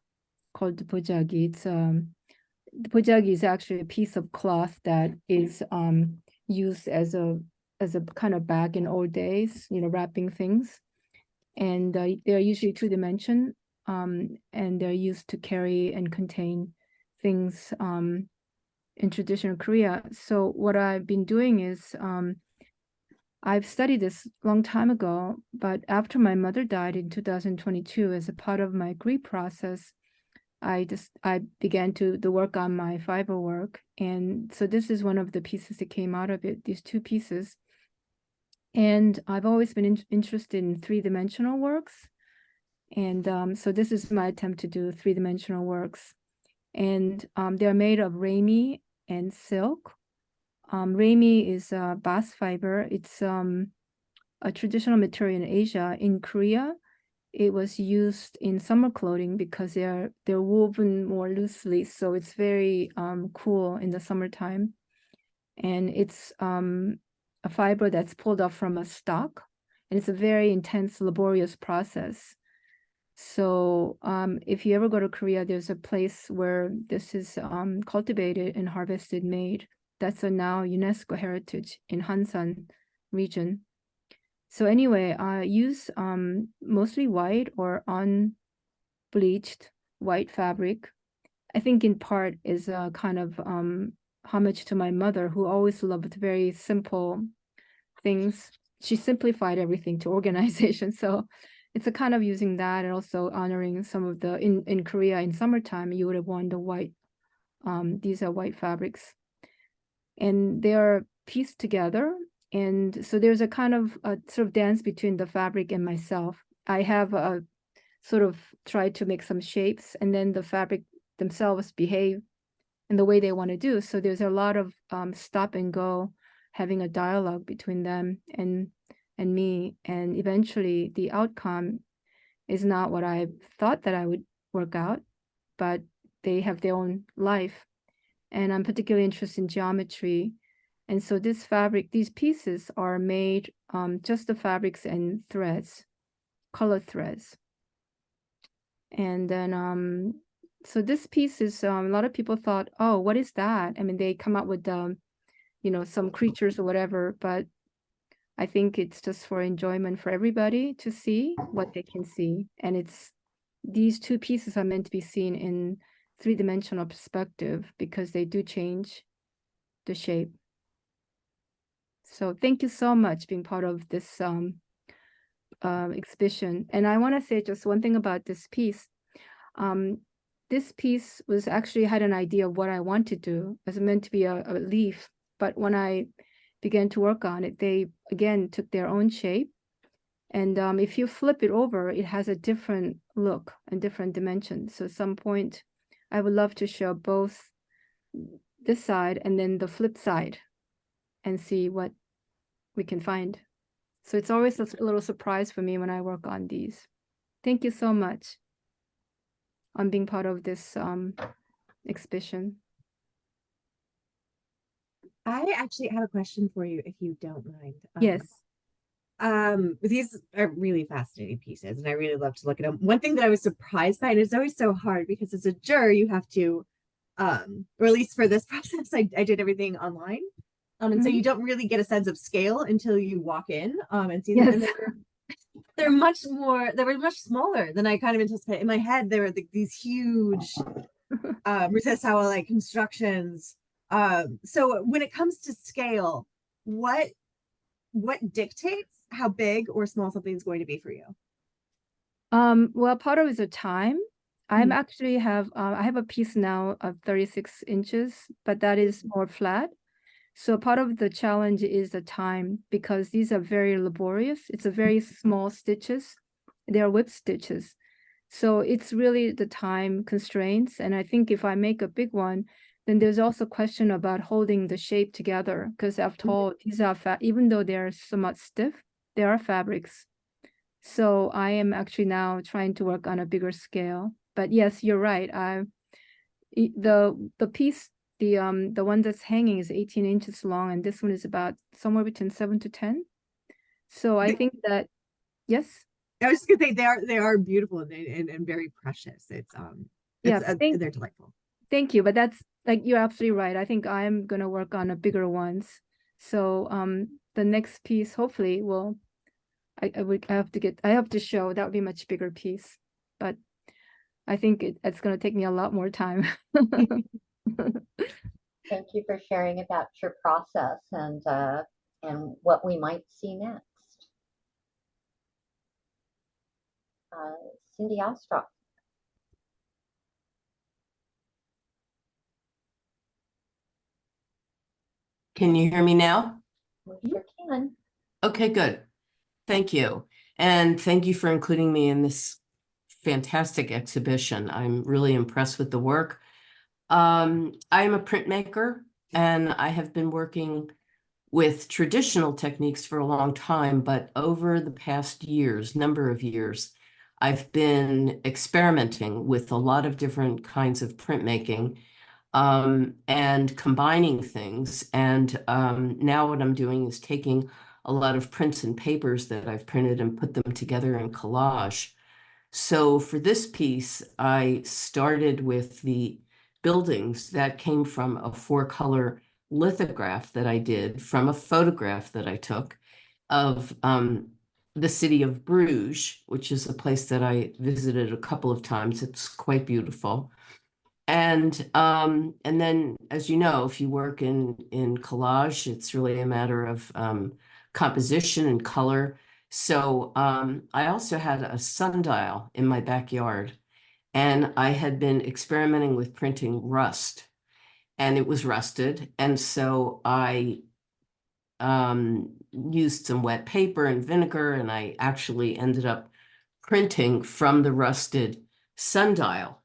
called bojagi. It's the bojagi is actually a piece of cloth that is used as a kind of bag in old days, wrapping things. And they're usually 2-dimension, and they're used to carry and contain things in traditional Korea. So what I've been doing is I've studied this a long time ago, but after my mother died in 2022, as a part of my grief process, I began to work on my fiber work. And so this is one of the pieces that came out of it, these 2 pieces. And I've always been interested in 3-dimensional works. And so this is my attempt to do 3-dimensional works. And they're made of rami and silk. Rami is bast fiber. It's a traditional material in Asia. In Korea, it was used in summer clothing because they're woven more loosely, so it's very cool in the summertime. And it's a fiber that's pulled off from a stalk, and it's a very intense, laborious process. So if you ever go to Korea, there's a place where this is cultivated and harvested, made. That's a now UNESCO heritage in Hansan region. So anyway, I use mostly white or unbleached white fabric. I think in part is a kind of homage to my mother, who always loved very simple things. She simplified everything to organization. So it's a kind of using that and also honoring some of the, in Korea in summertime, you would have worn the white, these are white fabrics. And they are pieced together. And so there's a kind of a sort of dance between the fabric and myself. I have sort of tried to make some shapes, and then the fabric themselves behave in the way they want to do. So there's a lot of stop and go, having a dialogue between them and me. And eventually the outcome is not what I thought that I would work out, but they have their own life. And I'm particularly interested in geometry. And so this fabric, these pieces are made just the fabrics and threads, color threads. And then so this piece is a lot of people thought, oh, what is that? I mean, they come up with you know, some creatures or whatever, but I think it's just for enjoyment for everybody to see what they can see. And it's these two pieces are meant to be seen in three-dimensional perspective because they do change the shape. So thank you so much being part of this exhibition. And I want to say just one thing about this piece. This piece was actually had an idea of what I want to do. It was meant to be a leaf, but when I began to work on it, they again took their own shape. And if you flip it over, it has a different look and different dimensions. So at some point, I would love to show both this side and then the flip side and see what we can find. So it's always a little surprise for me when I work on these. Thank you so much on being part of this exhibition. I actually have a question for you, if you don't mind. Yes. These are really fascinating pieces, and I really love to look at them. One thing that I was surprised by, and it's always so hard because as a juror, you have to, or at least for this process, I did everything online. And so you don't really get a sense of scale until you walk in and see them. Yes. And they were much smaller than I kind of anticipated. In my head, there were these huge Rusasawa like constructions. So when it comes to scale, what dictates how big or small something is going to be for you? Well, part of it is the time. I'm actually I have a piece now of 36 inches, but that is more flat. So part of the challenge is the time because these are very laborious. It's a very small stitches. They are whip stitches. So it's really the time constraints. And I think if I make a big one, then there's also a question about holding the shape together because after all, these are even though they're somewhat stiff, they are fabrics. So I am actually now trying to work on a bigger scale. But yes, you're right. The piece, the one that's hanging is 18 inches long, and this one is about somewhere between 7 to 10. So I think that yes. I was just gonna say they are beautiful and very precious. They're delightful. Thank you, but that's like you're absolutely right. I think I'm gonna work on a bigger ones. So the next piece hopefully will I have to show that would be a much bigger piece, but I think it's going to take me a lot more time. Thank you for sharing about your process and what we might see next. Cindy Ostroff. Can you hear me now? We sure can. Okay, good. Thank you. And thank you for including me in this fantastic exhibition. I'm really impressed with the work. I'm a printmaker, and I have been working with traditional techniques for a long time, but over the past number of years, I've been experimenting with a lot of different kinds of printmaking and combining things. And now what I'm doing is taking a lot of prints and papers that I've printed and put them together in collage. So for this piece, I started with the buildings that came from a 4-color lithograph that I did from a photograph that I took of the city of Bruges, which is a place that I visited a couple of times. It's quite beautiful. And then, as you know, if you work in collage, it's really a matter of composition and color. So I also had a sundial in my backyard, and I had been experimenting with printing rust, and it was rusted. And so I used some wet paper and vinegar, and I actually ended up printing from the rusted sundial.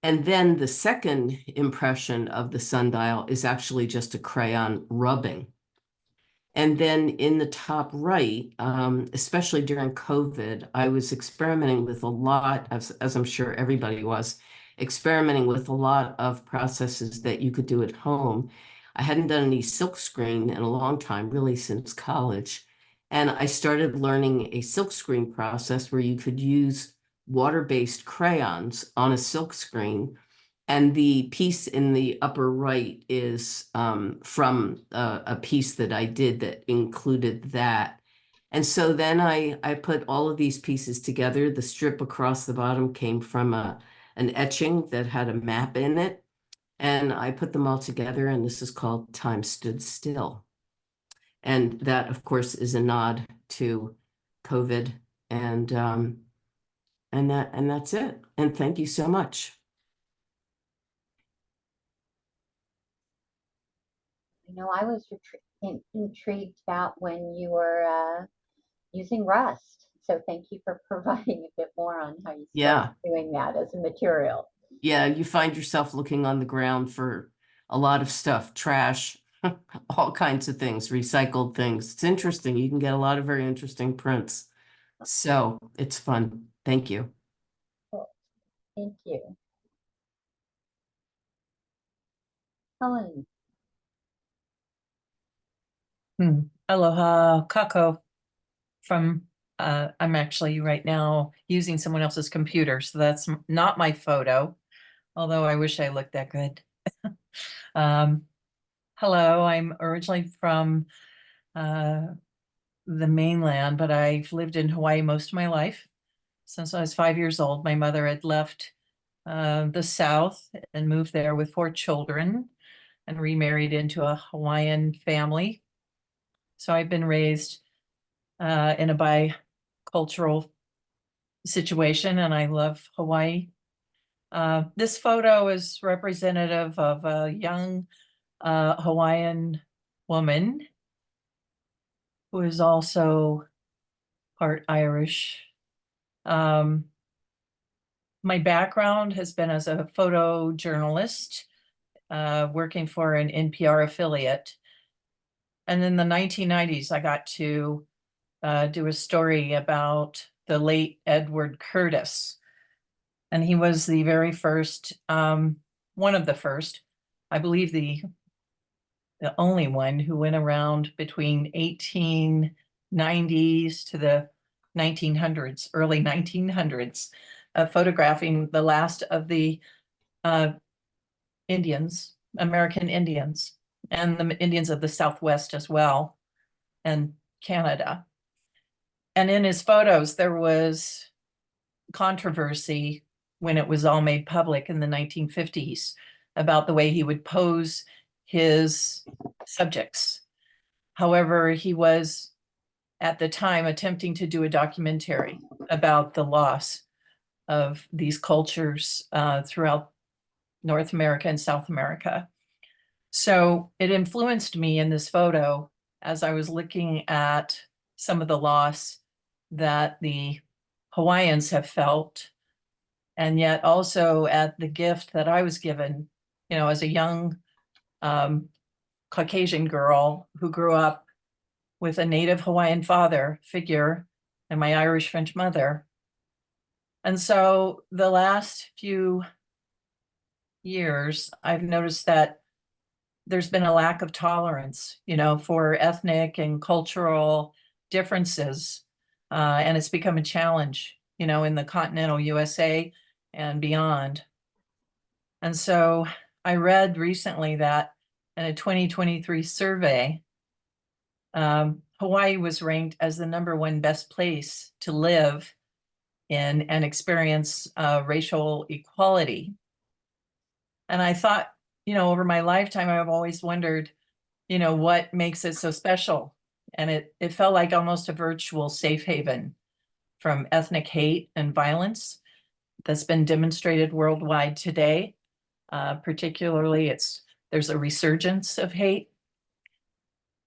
And then the second impression of the sundial is actually just a crayon rubbing. And then in the top right, especially during COVID, I was experimenting with a lot, as I'm sure everybody was, experimenting with a lot of processes that you could do at home. I hadn't done any silkscreen in a long time, really since college. And I started learning a silkscreen process where you could use water-based crayons on a silkscreen. And the piece in the upper right is from a piece that I did that included that. And so then I put all of these pieces together. The strip across the bottom came from an etching that had a map in it. And I put them all together, and this is called Time Stood Still. And that, of course, is a nod to COVID, and that's it. And thank you so much. I was intrigued about when you were using rust. So thank you for providing a bit more on how you started doing that as a material. Yeah, you find yourself looking on the ground for a lot of stuff, trash, all kinds of things, recycled things. It's interesting. You can get a lot of very interesting prints. So it's fun. Thank you. Cool. Thank you. Helen. Aloha, Kako from, I'm actually right now using someone else's computer, so that's not my photo, although I wish I looked that good. Hello, I'm originally from the mainland, but I've lived in Hawaii most of my life. Since I was 5 years old, my mother had left the South and moved there with 4 children and remarried into a Hawaiian family. So I've been raised in a bicultural situation, and I love Hawaii. This photo is representative of a young Hawaiian woman who is also part Irish. My background has been as a photojournalist, working for an NPR affiliate. And in the 1990s, I got to do a story about the late Edward Curtis. And he was the very first, one of the first, I believe the only one who went around between 1890s to the 1900s, early 1900s, photographing the last of the Indians, American Indians, and the Indians of the Southwest as well, and Canada. And in his photos, there was controversy when it was all made public in the 1950s about the way he would pose his subjects. However, he was at the time attempting to do a documentary about the loss of these cultures throughout North America and South America. So it influenced me in this photo as I was looking at some of the loss that the Hawaiians have felt, and yet also at the gift that I was given, as a young Caucasian girl who grew up with a native Hawaiian father figure and my Irish French mother. And so the last few years, I've noticed that there's been a lack of tolerance, for ethnic and cultural differences. And it's become a challenge, in the continental USA and beyond. And so I read recently that in a 2023 survey, Hawaii was ranked as the #1 best place to live in and experience racial equality. And I thought, over my lifetime, I've always wondered, what makes it so special? And it felt like almost a virtual safe haven from ethnic hate and violence that's been demonstrated worldwide today. Particularly, there's a resurgence of hate.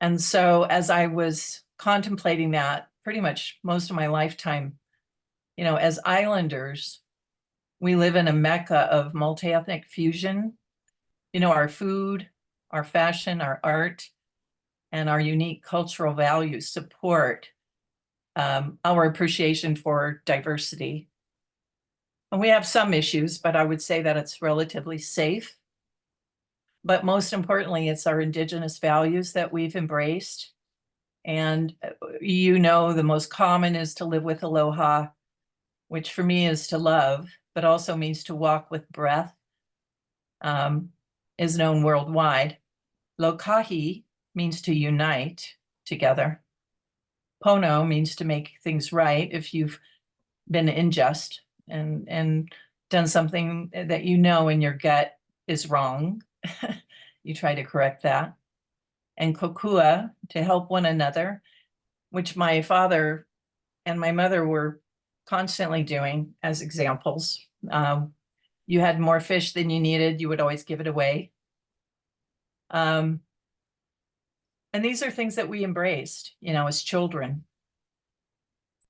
And so as I was contemplating that pretty much most of my lifetime, as islanders, We live in a mecca of multi-ethnic fusion. You know, our food, our fashion, our art, and our unique cultural values support our appreciation for diversity. And we have some issues, but I would say that it's relatively safe. But most importantly, it's our Indigenous values that we've embraced. And you know, the most common is to live with aloha, which for me is to love, but also means to walk with breath, is known worldwide. Lokahi means to unite together. Pono means to make things right if you've been unjust and done something that you know in your gut is wrong. You try to correct that. And kokua, to help one another, which my father and my mother were constantly doing as examples. You had more fish than you needed, you would always give it away. And these are things that we embraced, you know, as children.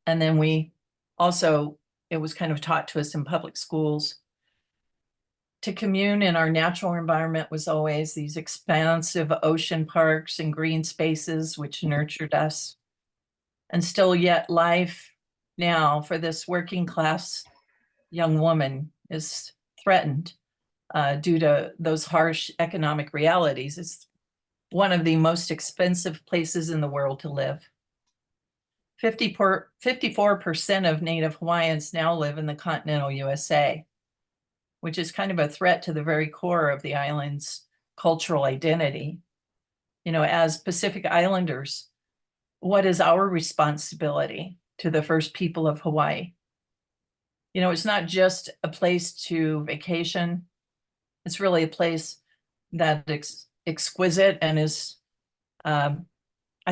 And then we also, it was kind of taught to us in public schools. To commune in our natural environment was always these expansive ocean parks and green spaces, which nurtured us. And still yet life now for this working class young woman is threatened due to those harsh economic realities. It's one of the most expensive places in the world to live. 54% of Native Hawaiians now live in the continental USA, which is kind of a threat to the very core of the island's cultural identity. You know, as Pacific Islanders, what is our responsibility to the first people of Hawaii? You know, it's not just a place to vacation. It's really a place that's exquisite and is, I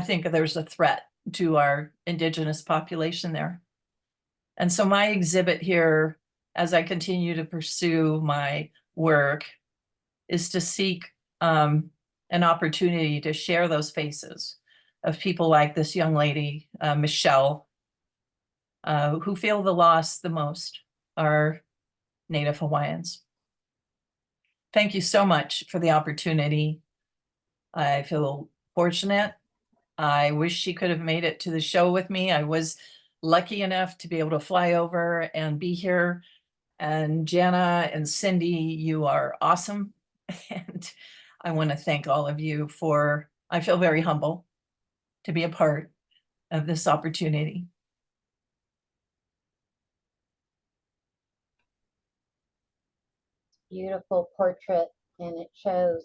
think there's a threat to our Indigenous population there. And so my exhibit here, as I continue to pursue my work, is to seek an opportunity to share those faces of people like this young lady, Michelle, who feel the loss the most are Native Hawaiians. Thank you so much for the opportunity. I feel fortunate. I wish she could have made it to the show with me. I was lucky enough to be able to fly over and be here. And Janna and Cindy, you are awesome. And I want to thank all of you for, I feel very humble to be a part of this opportunity. Beautiful portrait, and it shows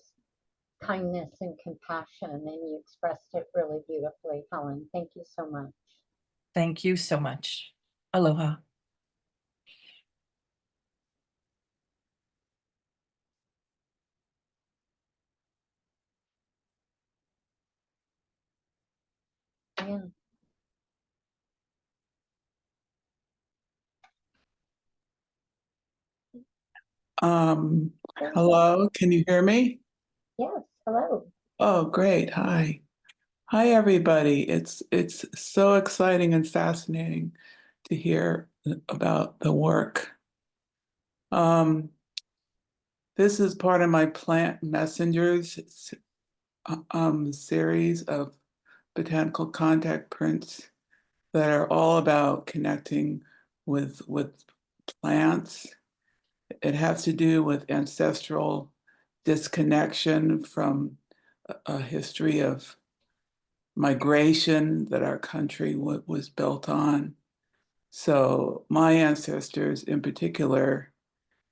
kindness and compassion, and you expressed it really beautifully, Helen. Thank you so much. Thank you so much. Aloha. Yeah. Hello, can you hear me? Yes, hello. Oh, great. Hi. Hi, everybody. It's so exciting and fascinating to hear about the work. This is part of my Plant Messengers series of botanical contact prints that are all about connecting with plants. It has to do with ancestral disconnection from a history of migration that our country was built on. So my ancestors in particular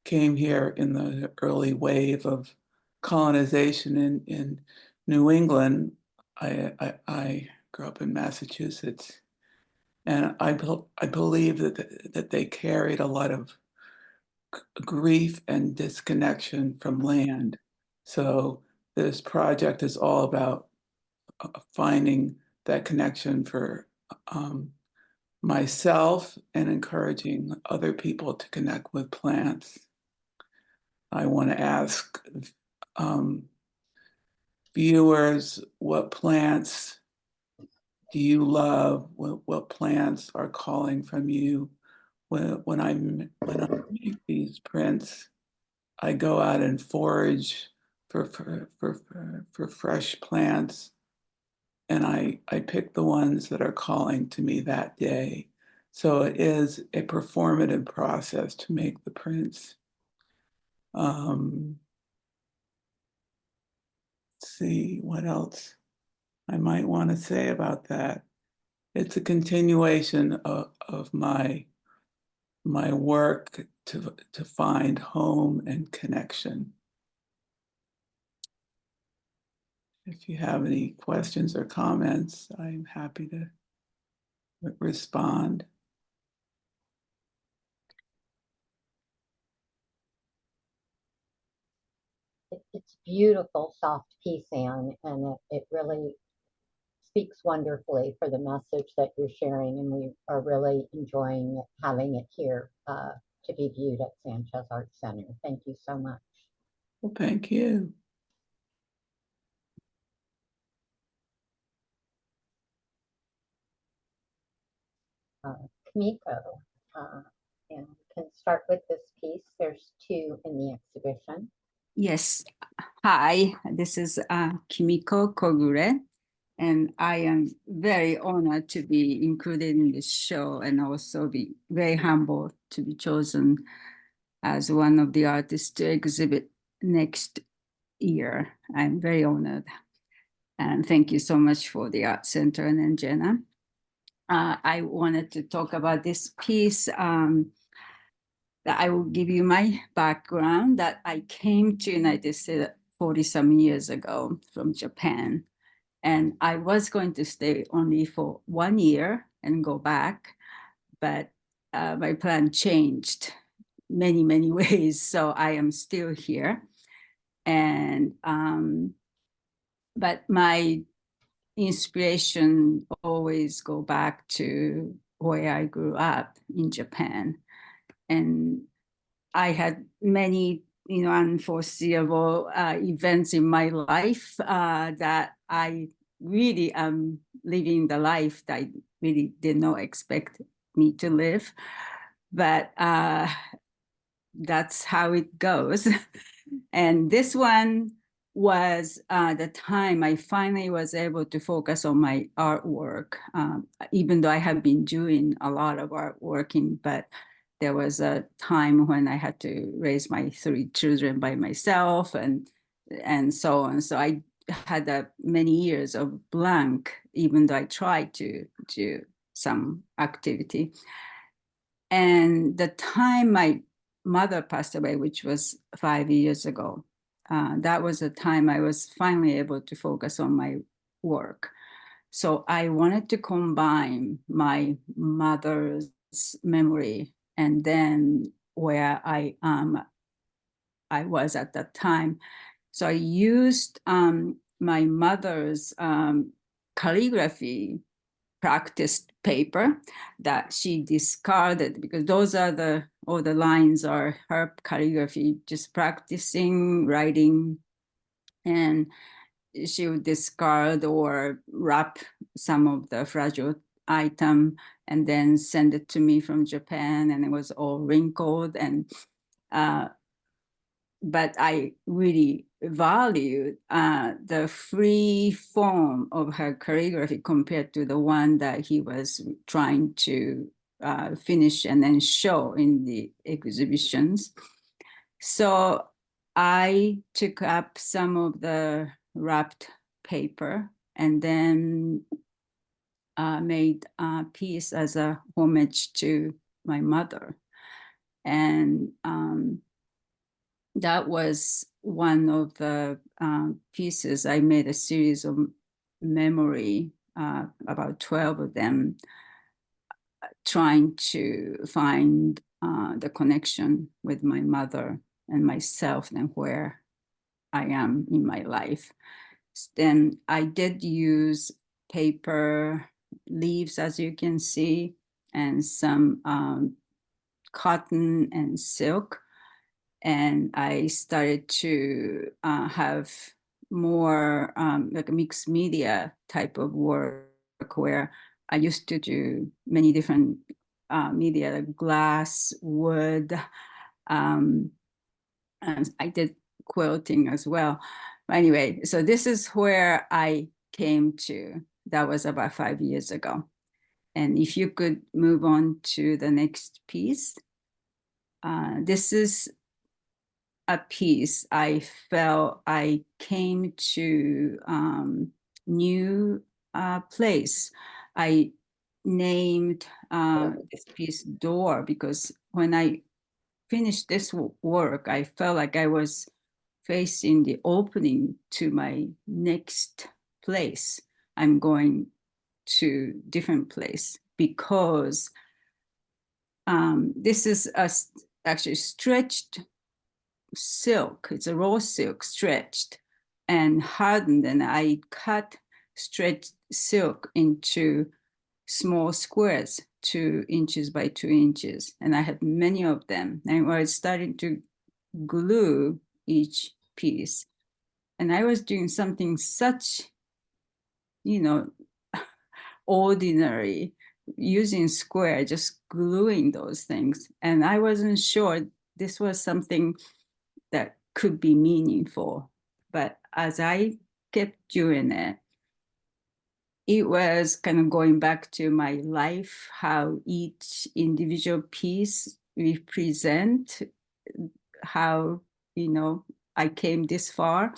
came here in the early wave of colonization in New England. I grew up in Massachusetts, and I believe that they carried a lot of grief and disconnection from land. So this project is all about finding that connection for myself and encouraging other people to connect with plants. I want to ask viewers, what plants do you love? What plants are calling from you when I'm these prints, I go out and forage for fresh plants, and I pick the ones that are calling to me that day. So it is a performative process to make the prints. Let's see what else I might want to say about that. It's a continuation of my work to find home and connection. If you have any questions or comments, I'm happy to respond. It's beautiful, soft piece, Anne, and it really speaks wonderfully for the message that you're sharing, and we are really enjoying having it here to be viewed at Sanchez Art Center. Thank you so much. Well, thank you. Kimiko, and can start with this piece. There's two in the exhibition. Yes. Hi, this is Kimiko Kogure, and I am very honored to be included in this show and also be very humbled to be chosen as one of the artists to exhibit next year. I'm very honored. And thank you so much for the Art Center and Jenna. I wanted to talk about this piece. That I will give you my background, that I came to United States 40-some years ago from Japan. And I was going to stay only for 1 year and go back, but my plan changed many, many ways. So I am still here. And, but my inspiration always go back to where I grew up in Japan. And I had many, unforeseeable events in my life that I really am living the life that I really did not expect me to live. But that's how it goes. And this one was the time I finally was able to focus on my artwork, even though I have been doing a lot of artworking, but there was a time when I had to raise my 3 children by myself and so on. So I had many years of blank, even though I tried to do some activity. And the time my mother passed away, which was 5 years ago, that was the time I was finally able to focus on my work. So I wanted to combine my mother's memory and then where I was at that time. So I used my mother's calligraphy practiced paper that she discarded, because those are all the lines are her calligraphy, just practicing writing, and she would discard or wrap some of the fragile item and then send it to me from Japan, and it was all wrinkled. And but I really valued the free form of her calligraphy compared to the one that he was trying to finish and then show in the exhibitions. So I took up some of the wrapped paper and then made a piece as a homage to my mother. And that was one of the pieces. I made a series of memory, about 12 of them, trying to find the connection with my mother and myself and where I am in my life. Then I did use paper leaves, as you can see, and some cotton and silk. And I started to have more like a mixed media type of work, where I used to do many different media, like glass, wood, And I did quilting as well. Anyway, so this is where I came to. That was about 5 years ago. And if you could move on to the next piece. This is a piece I felt I came to new place. I named this piece Door because when I finished this work, I felt like I was facing the opening to my next place. I'm going to different place because this is actually stretched silk. It's a raw silk stretched and hardened, and I cut stretched silk into small squares, 2 inches by 2 inches, and I had many of them. And I was starting to glue each piece, and I was doing something such, ordinary, using square, just gluing those things, and I wasn't sure this was something that could be meaningful. But as I kept doing it, it was kind of going back to my life, how each individual piece represent how, I came this far.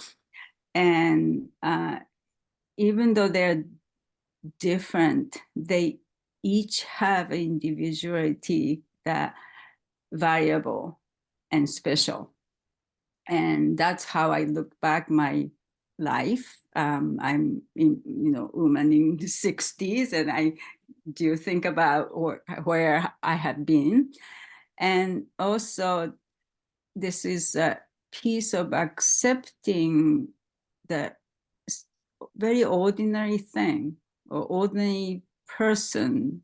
And even though they're different, they each have an individuality that variable and special. And that's how I look back my life. I'm woman in the 60s, and I do think about where I have been. And also, this is a piece of accepting the very ordinary thing or ordinary person.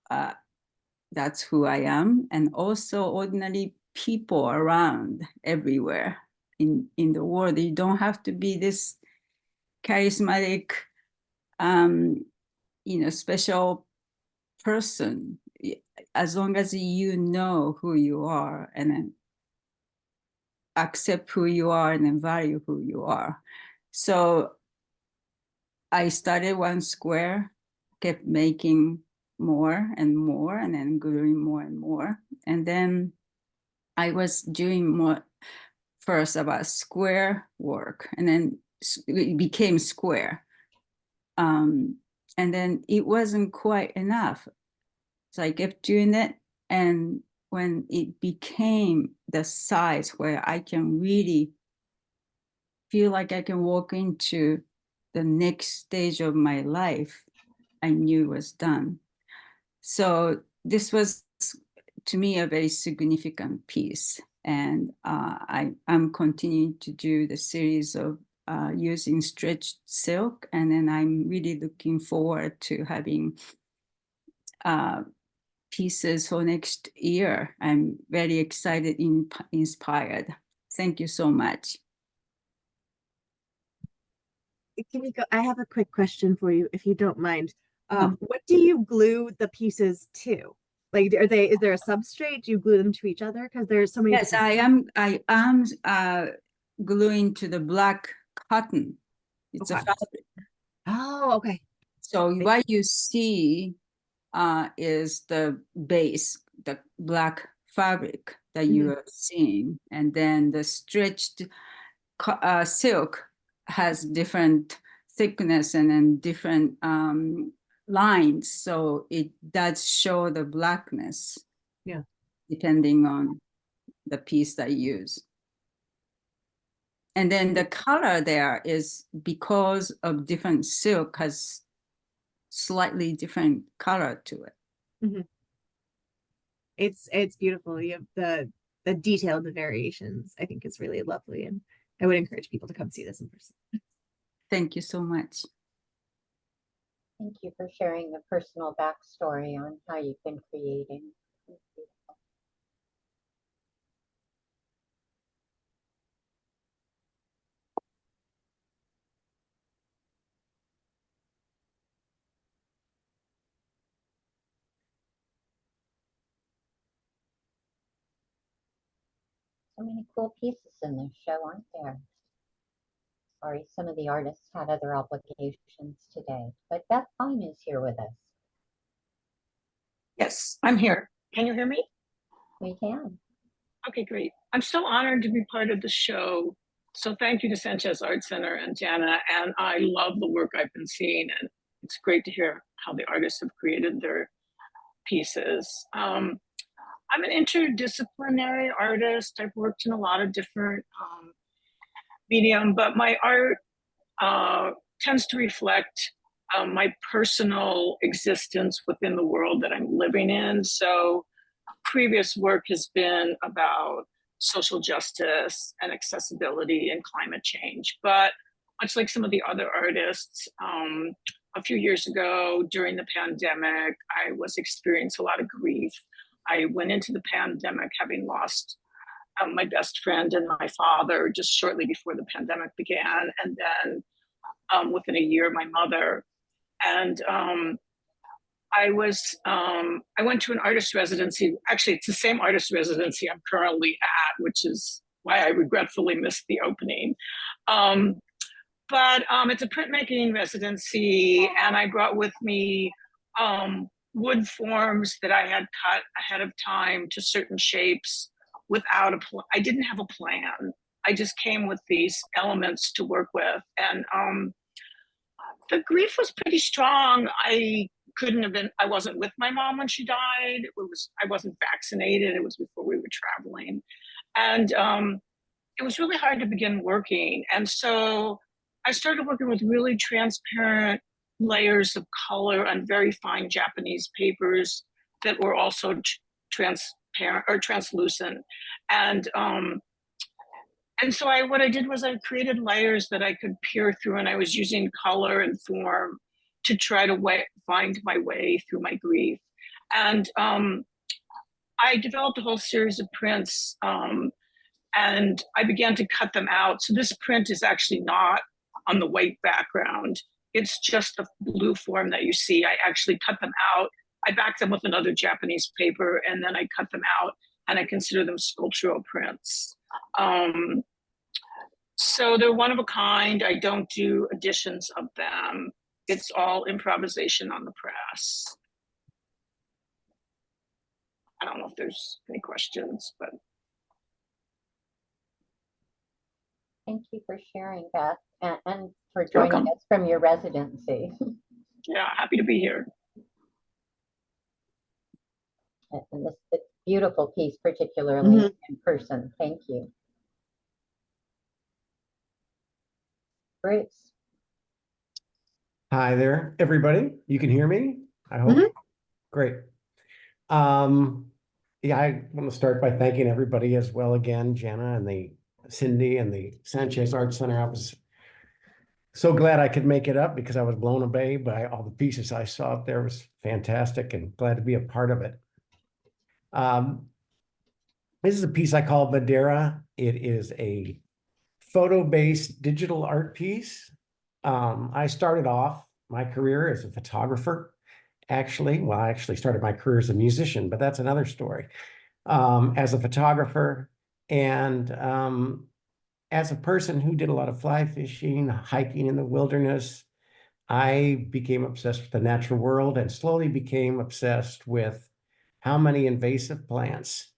That's who I am, and also ordinary people around everywhere in the world. You don't have to be this charismatic, special person, as long as you know who you are and then accept who you are and then value who you are. So I started one square, kept making more and more, and then gluing more and more. And then I was doing more first about square work, and then it became square. And then it wasn't quite enough. So I kept doing it. And when it became the size where I can really feel like I can walk into the next stage of my life, I knew it was done. So this was, to me, a very significant piece. And I'm continuing to do the series of using stretched silk. And then I'm really looking forward to having pieces for next year. I'm very excited, inspired. Thank you so much. Kimiko, I have a quick question for you, if you don't mind. What do you glue the pieces to? Like, is there a substrate? Do you glue them to each other? Because there's so many. Yes, I am gluing to the black cotton. It's a fabric. Oh, okay. So what you see is the base, the black fabric that you are seeing. And then the stretched silk has different thickness and then different lines. So it does show the blackness. Yeah. Depending on the piece that you use. And then the color there is because of different silk has slightly different color to it. Mm-hmm. It's beautiful. You have the detail, the variations, I think is really lovely. And I would encourage people to come see this in person. Thank you so much. Thank you for sharing the personal backstory on how you've been creating. So many cool pieces in this show, aren't there? Sorry, some of the artists had other obligations today, but Beth Fine is here with us. Yes, I'm here. Can you hear me? We can. Okay, great. I'm so honored to be part of the show. So thank you to Sanchez Art Center and Jana. And I love the work I've been seeing. And it's great to hear how the artists have created their pieces. I'm an interdisciplinary artist. I've worked in a lot of different medium, but my art tends to reflect my personal existence within the world that I'm living in. So previous work has been about social justice and accessibility and climate change. But much like some of the other artists, a few years ago during the pandemic, I was experiencing a lot of grief. I went into the pandemic having lost my best friend and my father just shortly before the pandemic began. And then within a year, my mother. And I went to an artist residency. Actually, it's the same artist residency I'm currently at, which is why I regretfully missed the opening. But it's a printmaking residency, and I brought with me wood forms that I had cut ahead of time to certain shapes without I didn't have a plan. I just came with these elements to work with, and the grief was pretty strong. I wasn't with my mom when she died. I wasn't vaccinated. It was before we were traveling. And it was really hard to begin working. And so I started working with really transparent layers of color on very fine Japanese papers that were also transparent or translucent. And so what I did was I created layers that I could peer through, and I was using color and form to try to find my way through my grief. And I developed a whole series of prints, and I began to cut them out. So this print is actually not on the white background. It's just the blue form that you see. I actually cut them out. I backed them with another Japanese paper, and then I cut them out, and I consider them sculptural prints. So they're one of a kind. I don't do editions of them. It's all improvisation on the press. I don't know if there's any questions, but. Thank you for sharing, Beth, and for joining us from your residency. Yeah, happy to be here. And this beautiful piece, particularly in person. Thank you. Bruce. Hi there, everybody. You can hear me, I hope. Great. Yeah, I want to start by thanking everybody as well again, Jana and the Cindy and the Sanchez Art Center. I was so glad I could make it up because I was blown away by all the pieces I saw up there. It was fantastic and glad to be a part of it. This is a piece I call Vadera. It is a photo-based digital art piece. I started off my career as a photographer. Actually, well, I actually started my career as a musician, but that's another story. As a photographer and as a person who did a lot of fly fishing, hiking in the wilderness, I became obsessed with the natural world and slowly became obsessed with how many invasive plants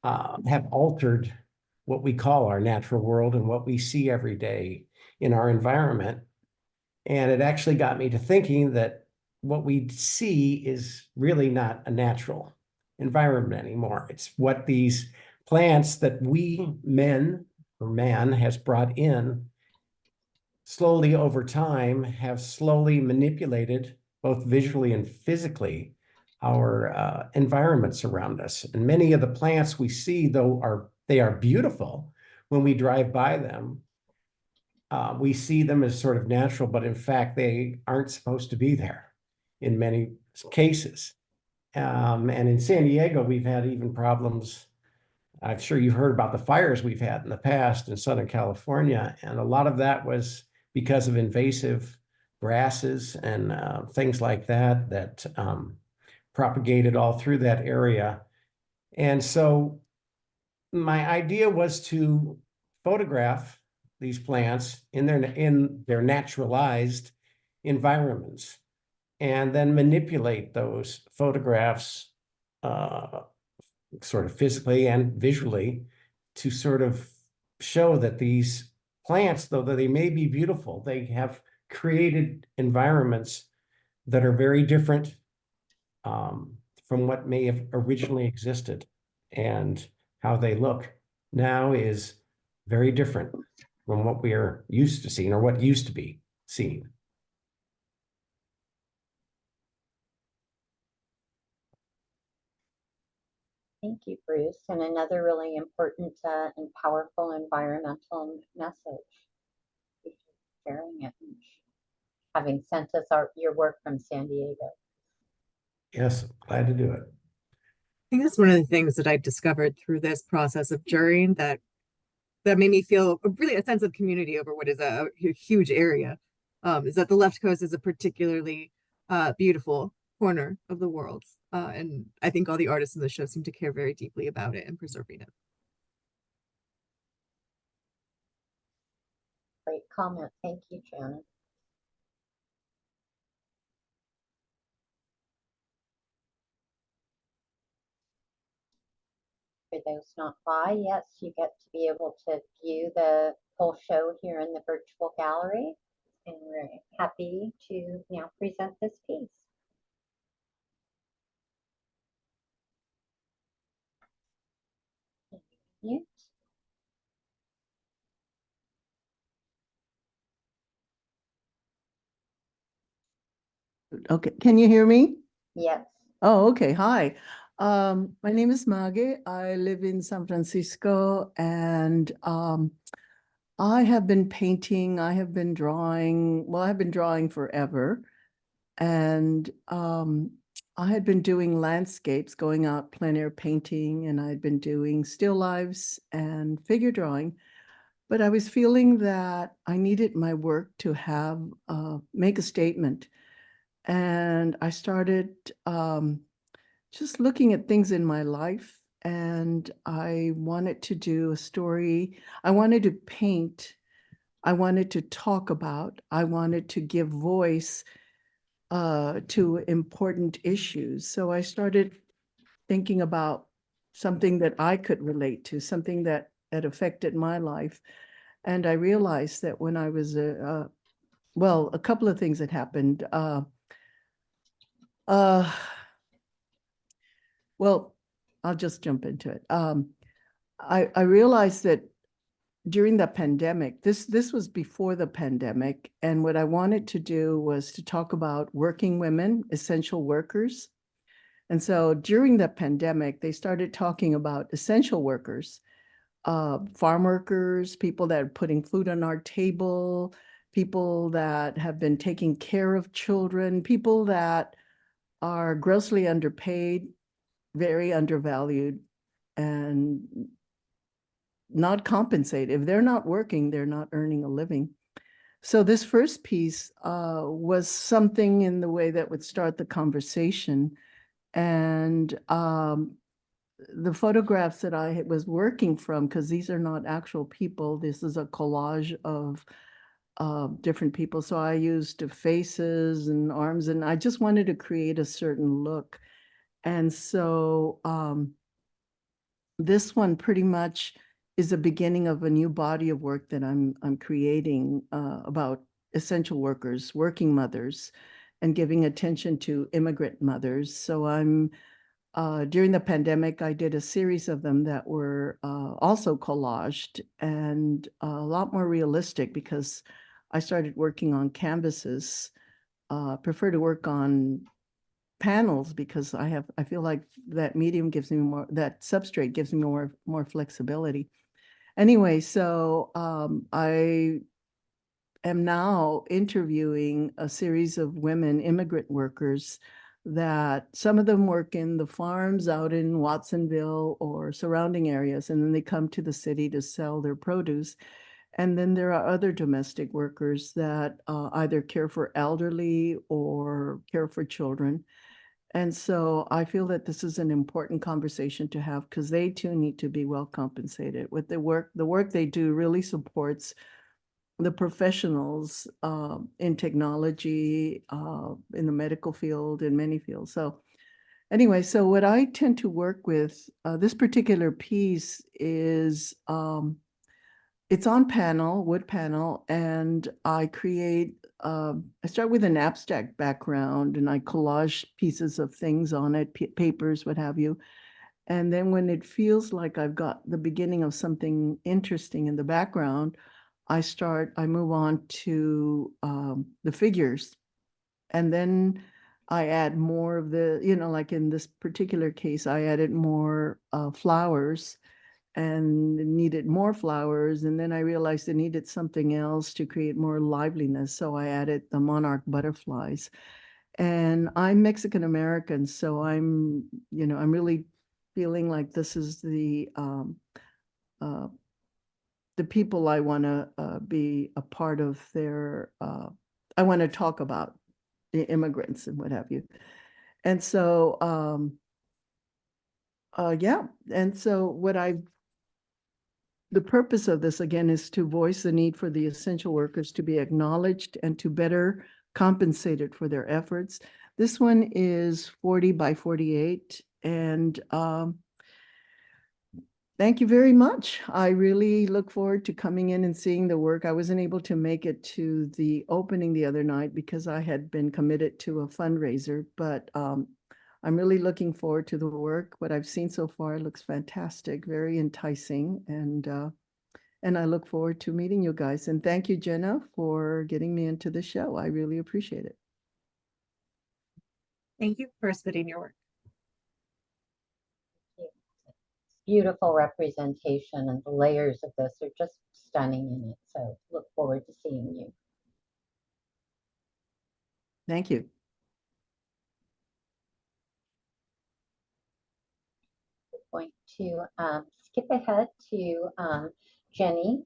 have altered what we call our natural world and what we see every day in our environment. And it actually got me to thinking that what we see is really not a natural environment anymore. It's what these plants that man has brought in slowly over time have slowly manipulated both visually and physically our environments around us. And many of the plants we see, though they are beautiful when we drive by them, we see them as sort of natural, but in fact, they aren't supposed to be there in many cases. And in San Diego, we've had even problems. I'm sure you've heard about the fires we've had in the past in Southern California. And a lot of that was because of invasive grasses and things like that propagated all through that area. And so my idea was to photograph these plants in their naturalized environments, and then manipulate those photographs sort of physically and visually to sort of show that these plants, though they may be beautiful, they have created environments that are very different from what may have originally existed, and how they look now is very different from what we are used to seeing or what used to be seen. Thank you, Bruce. And another really important and powerful environmental message. Sharing it and having sent us your work from San Diego. Yes, glad to do it. I think that's one of the things that I discovered through this process of jurying that made me feel really a sense of community over what is a huge area. Is that the left coast is a particularly beautiful corner of the world. And I think all the artists in the show seem to care very deeply about it and preserving it. Great comment. Thank you, Janet. For those not by, yes, you get to be able to view the whole show here in the virtual gallery. And we're happy to now present this piece. Mute. Okay, can you hear me? Yes. Oh, okay. Hi. My name is Maggie. I live in San Francisco, and I have been painting, I have been drawing, well, I've been drawing forever. And I had been doing landscapes, going out plein air painting, and I'd been doing still lifes and figure drawing. But I was feeling that I needed my work to have make a statement. And I started just looking at things in my life, and I wanted to do a story. I wanted to paint. I wanted to talk about. I wanted to give voice to important issues. So I started thinking about something that I could relate to, something that affected my life. And I realized that when I was well, a couple of things that happened. Well, I'll just jump into it. I realized that during the pandemic, this was before the pandemic, and what I wanted to do was to talk about working women, essential workers. And so during the pandemic, they started talking about essential workers, farm workers, people that are putting food on our table, people that have been taking care of children, people that are grossly underpaid, very undervalued, and not compensated. If they're not working, they're not earning a living. So this first piece was something in the way that would start the conversation. And the photographs that I was working from, because these are not actual people, this is a collage of different people. So I used faces and arms, and I just wanted to create a certain look. And so this one pretty much is a beginning of a new body of work that I'm creating about essential workers, working mothers, and giving attention to immigrant mothers. So I'm during the pandemic, I did a series of them that were also collaged and a lot more realistic because I started working on canvases. Prefer to work on panels because I feel like that medium gives me more, that substrate gives me more flexibility. Anyway, so I am now interviewing a series of women immigrant workers that some of them work in the farms out in Watsonville or surrounding areas, and then they come to the city to sell their produce. And then there are other domestic workers that either care for elderly or care for children. And so I feel that this is an important conversation to have because they too need to be well compensated. With the work they do really supports the professionals in technology, in the medical field, in many fields. So anyway, so what I tend to work with, this particular piece is, it's on panel, wood panel, and I start with an abstract background and I collage pieces of things on it, papers, what have you. And then when it feels like I've got the beginning of something interesting in the background, I move on to the figures. And then I add more of the, like in this particular case, I added more flowers and needed more flowers. And then I realized I needed something else to create more liveliness. So I added the monarch butterflies. And I'm Mexican American, so I'm really feeling like this is the people I want to be a part of their, I want to talk about the immigrants and what have you. And so, yeah. And so the purpose of this again is to voice the need for the essential workers to be acknowledged and to better compensated for their efforts. This one is 40 by 48 and thank you very much. I really look forward to coming in and seeing the work. I wasn't able to make it to the opening the other night because I had been committed to a fundraiser, but I'm really looking forward to the work. What I've seen so far looks fantastic, very enticing, and I look forward to meeting you guys. And thank you, Jenna, for getting me into the show. I really appreciate it. Thank you for submitting your work. Beautiful representation, and the layers of this are just stunning in it. So look forward to seeing you. Thank you. We're going to skip ahead to Jenny.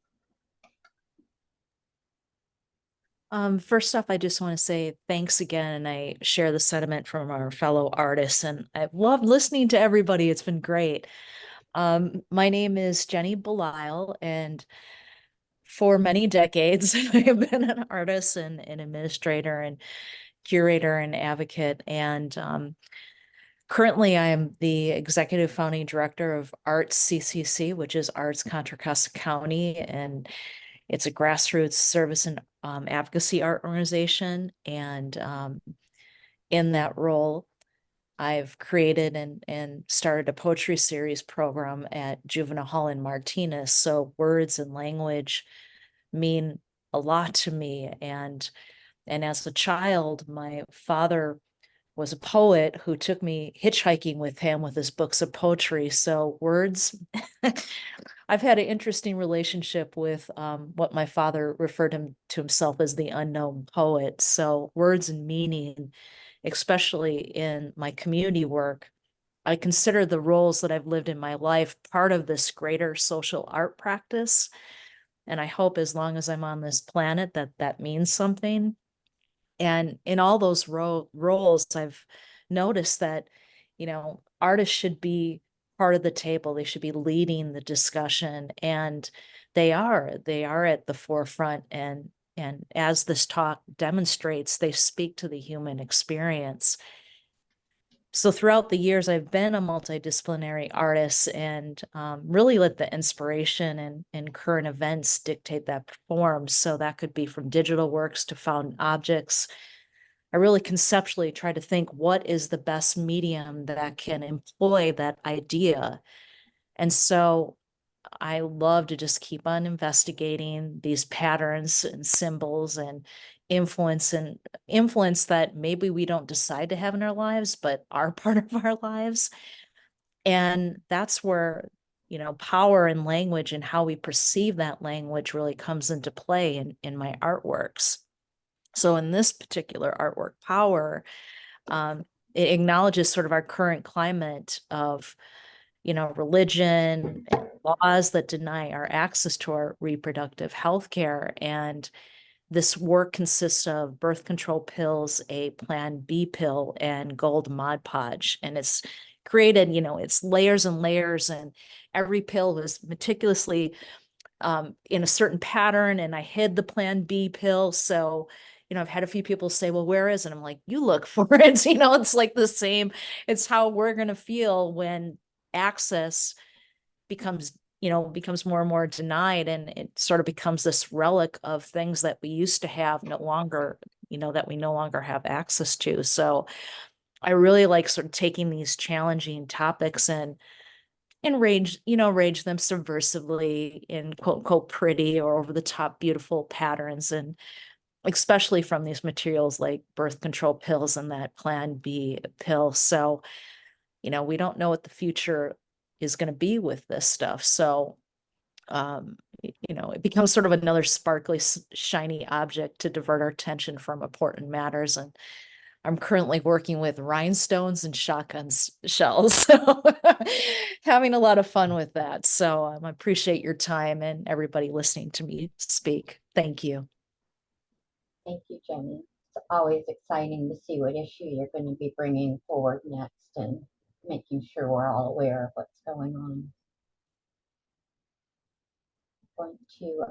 First off, I just want to say thanks again, and I share the sentiment from our fellow artists, and I've loved listening to everybody. It's been great. My name is Jenny Belisle, and for many decades, I have been an artist and an administrator and curator and advocate, and currently I am the executive founding director of Arts CCC, which is Arts Contra Costa County, and it's a grassroots service and advocacy art organization. And in that role, I've created and started a poetry series program at Juvenile Hall in Martinez. So words and language mean a lot to me. And as a child, my father was a poet who took me hitchhiking with him with his books of poetry. So words, I've had an interesting relationship with what my father referred to himself as the unknown poet. So words and meaning, especially in my community work, I consider the roles that I've lived in my life part of this greater social art practice. And I hope as long as I'm on this planet that means something. And in all those roles, I've noticed that, artists should be part of the table. They should be leading the discussion, and they are at the forefront. And as this talk demonstrates, they speak to the human experience. So throughout the years, I've been a multidisciplinary artist and really let the inspiration and current events dictate that form. So that could be from digital works to found objects. I really conceptually try to think what is the best medium that can employ that idea. And so I love to just keep on investigating these patterns and symbols and influence that maybe we don't decide to have in our lives, but are part of our lives. And that's where, power in language and how we perceive that language really comes into play in my artworks. So in this particular artwork, Power, it acknowledges sort of our current climate of, religion and laws that deny our access to our reproductive health care. And This work consists of birth control pills, a Plan B pill, and gold Mod Podge. And it's created, it's layers and layers, and every pill was meticulously in a certain pattern, and I hid the Plan B pill. So, I've had a few people say, well, where is it? I'm like, you look for it. It's like the same. It's how we're going to feel when access becomes more and more denied, and it sort of becomes this relic of things that we used to have no longer, that we no longer have access to. So I really like sort of taking these challenging topics and rage them subversively in quote unquote pretty or over the top beautiful patterns, and especially from these materials like birth control pills and that Plan B pill. So, we don't know what the future is going to be with this stuff. So, it becomes sort of another sparkly, shiny object to divert our attention from important matters. And I'm currently working with rhinestones and shotgun shells, so having a lot of fun with that. So I appreciate your time and everybody listening to me speak. Thank you. Thank you, Jenny. It's always exciting to see what issue you're going to be bringing forward next and making sure we're all aware of what's going on. I'm going to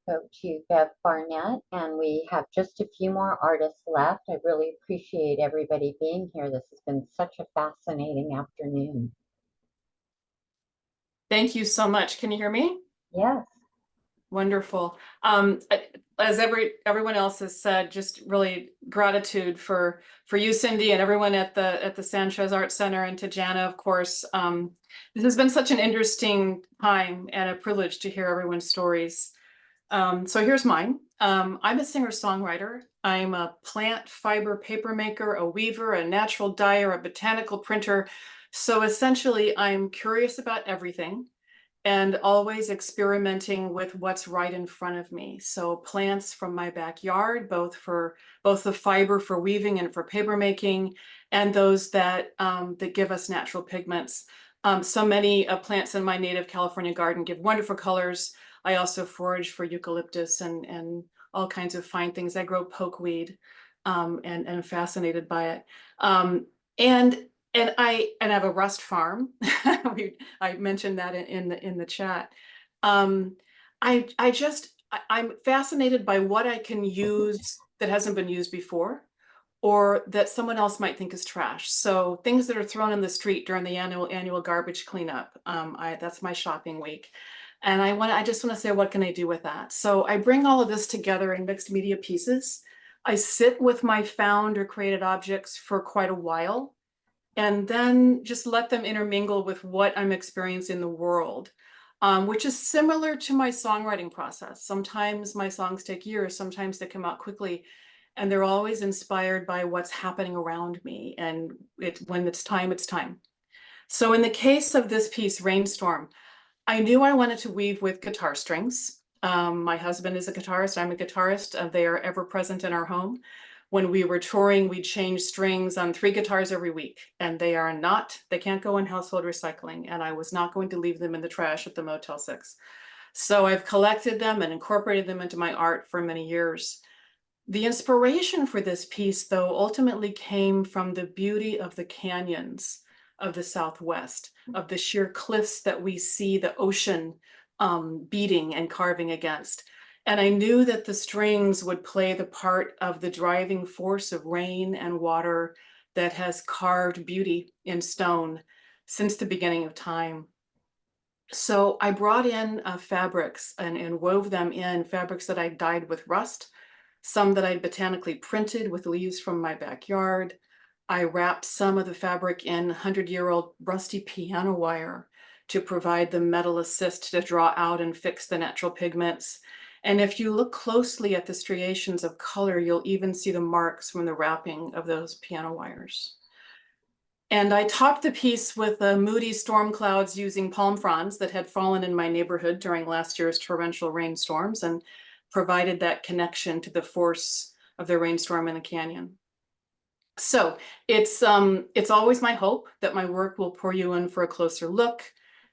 go to Bev Barnett, and we have just a few more artists left. I really appreciate everybody being here. This has been such a fascinating afternoon. Thank you so much. Can you hear me? Yes. Wonderful. As everyone else has said, just really gratitude for you, Cindy, and everyone at the Sanchez Art Center, and to Janna, of course. This has been such an interesting time and a privilege to hear everyone's stories. So here's mine. I'm a singer-songwriter. I'm a plant fiber paper maker, a weaver, a natural dyer, a botanical printer. So essentially, I'm curious about everything and always experimenting with what's right in front of me. So plants from my backyard, both the fiber for weaving and for paper making, and those that give us natural pigments. So many plants in my native California garden give wonderful colors. I also forage for eucalyptus and all kinds of fine things. I grow pokeweed and am fascinated by it. And I have a rust farm. I mentioned that in the chat. I'm fascinated by what I can use that hasn't been used before, or that someone else might think is trash. So things that are thrown in the street during the annual garbage cleanup. That's my shopping week. And I just want to say, what can I do with that? So I bring all of this together in mixed media pieces. I sit with my found or created objects for quite a while, and then just let them intermingle with what I'm experiencing in the world, which is similar to my songwriting process. Sometimes my songs take years, sometimes they come out quickly, and they're always inspired by what's happening around me. And when it's time, it's time. So in the case of this piece, Rainstorm, I knew I wanted to weave with guitar strings. My husband is a guitarist, I'm a guitarist. They are ever present in our home. When we were touring, we changed strings on 3 guitars every week, and they can't go in household recycling, and I was not going to leave them in the trash at the Motel 6. So I've collected them and incorporated them into my art for many years. The inspiration for this piece, though, ultimately came from the beauty of the canyons of the Southwest, of the sheer cliffs that we see the ocean beating and carving against. And I knew that the strings would play the part of the driving force of rain and water that has carved beauty in stone since the beginning of time. So I brought in fabrics and wove them in, fabrics that I dyed with rust, some that I botanically printed with leaves from my backyard. I wrapped some of the fabric in 100-year-old rusty piano wire to provide the metal assist to draw out and fix the natural pigments. And if you look closely at the striations of color, you'll even see the marks from the wrapping of those piano wires. And I topped the piece with moody storm clouds using palm fronds that had fallen in my neighborhood during last year's torrential rainstorms, and provided that connection to the force of the rainstorm in the canyon. So it's always my hope that my work will pour you in for a closer look,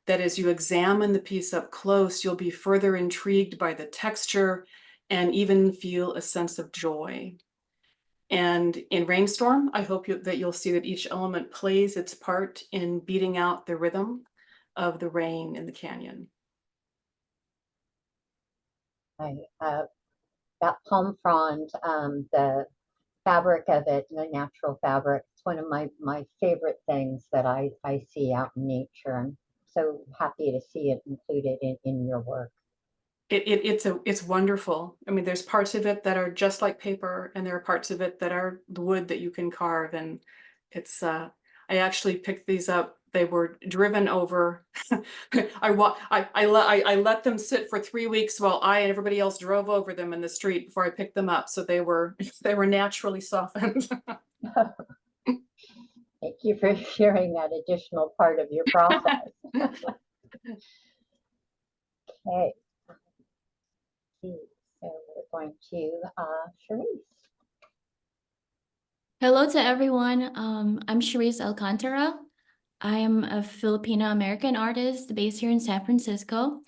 that as you examine the piece up close, you'll be further intrigued by the texture and even feel a sense of joy. And in Rainstorm, I hope that you'll see that each element plays its part in beating out the rhythm of the rain in the canyon. That palm frond, the fabric of it, the natural fabric, it's one of my favorite things that I see out in nature. I'm so happy to see it included in your work. It's wonderful. I mean, there's parts of it that are just like paper, and there are parts of it that are the wood that you can carve. And it's I actually picked these up. They were driven over. I let them sit for 3 weeks while I and everybody else drove over them in the street before I picked them up. So they were naturally softened. Thank you for sharing that additional part of your process. Okay. So we're going to Charisse. Hello to everyone. I'm Charisse Alcantara. I am a Filipino-American artist based here in San Francisco.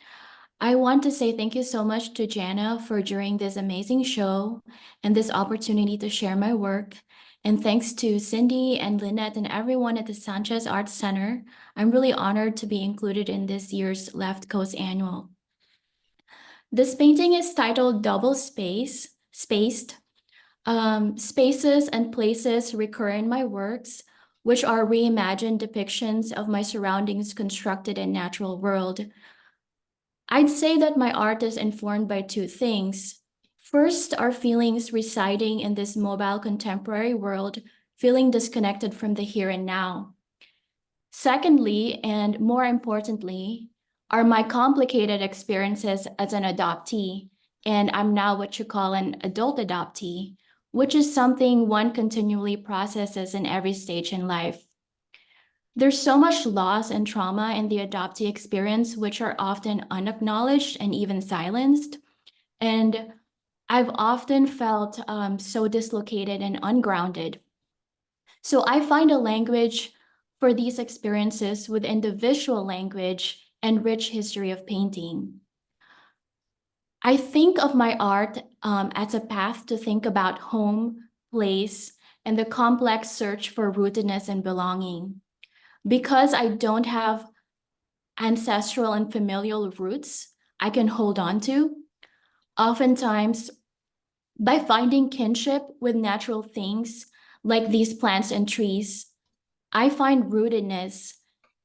I want to say thank you so much to Janna for during this amazing show and this opportunity to share my work. And thanks to Cindy and Lynette and everyone at the Sanchez Arts Center. I'm really honored to be included in this year's Left Coast Annual. This painting is titled Double Spaced. Spaces and places recur in my works, which are reimagined depictions of my surroundings constructed in natural world. I'd say that my art is informed by two things. First, our feelings residing in this mobile contemporary world, feeling disconnected from the here and now. Secondly, and more importantly, are my complicated experiences as an adoptee, and I'm now what you call an adult adoptee, which is something one continually processes in every stage in life. There's so much loss and trauma in the adoptee experience, which are often unacknowledged and even silenced. And I've often felt so dislocated and ungrounded. So I find a language for these experiences within the visual language and rich history of painting. I think of my art as a path to think about home, place, and the complex search for rootedness and belonging. Because I don't have ancestral and familial roots I can hold on to, oftentimes by finding kinship with natural things like these plants and trees, I find rootedness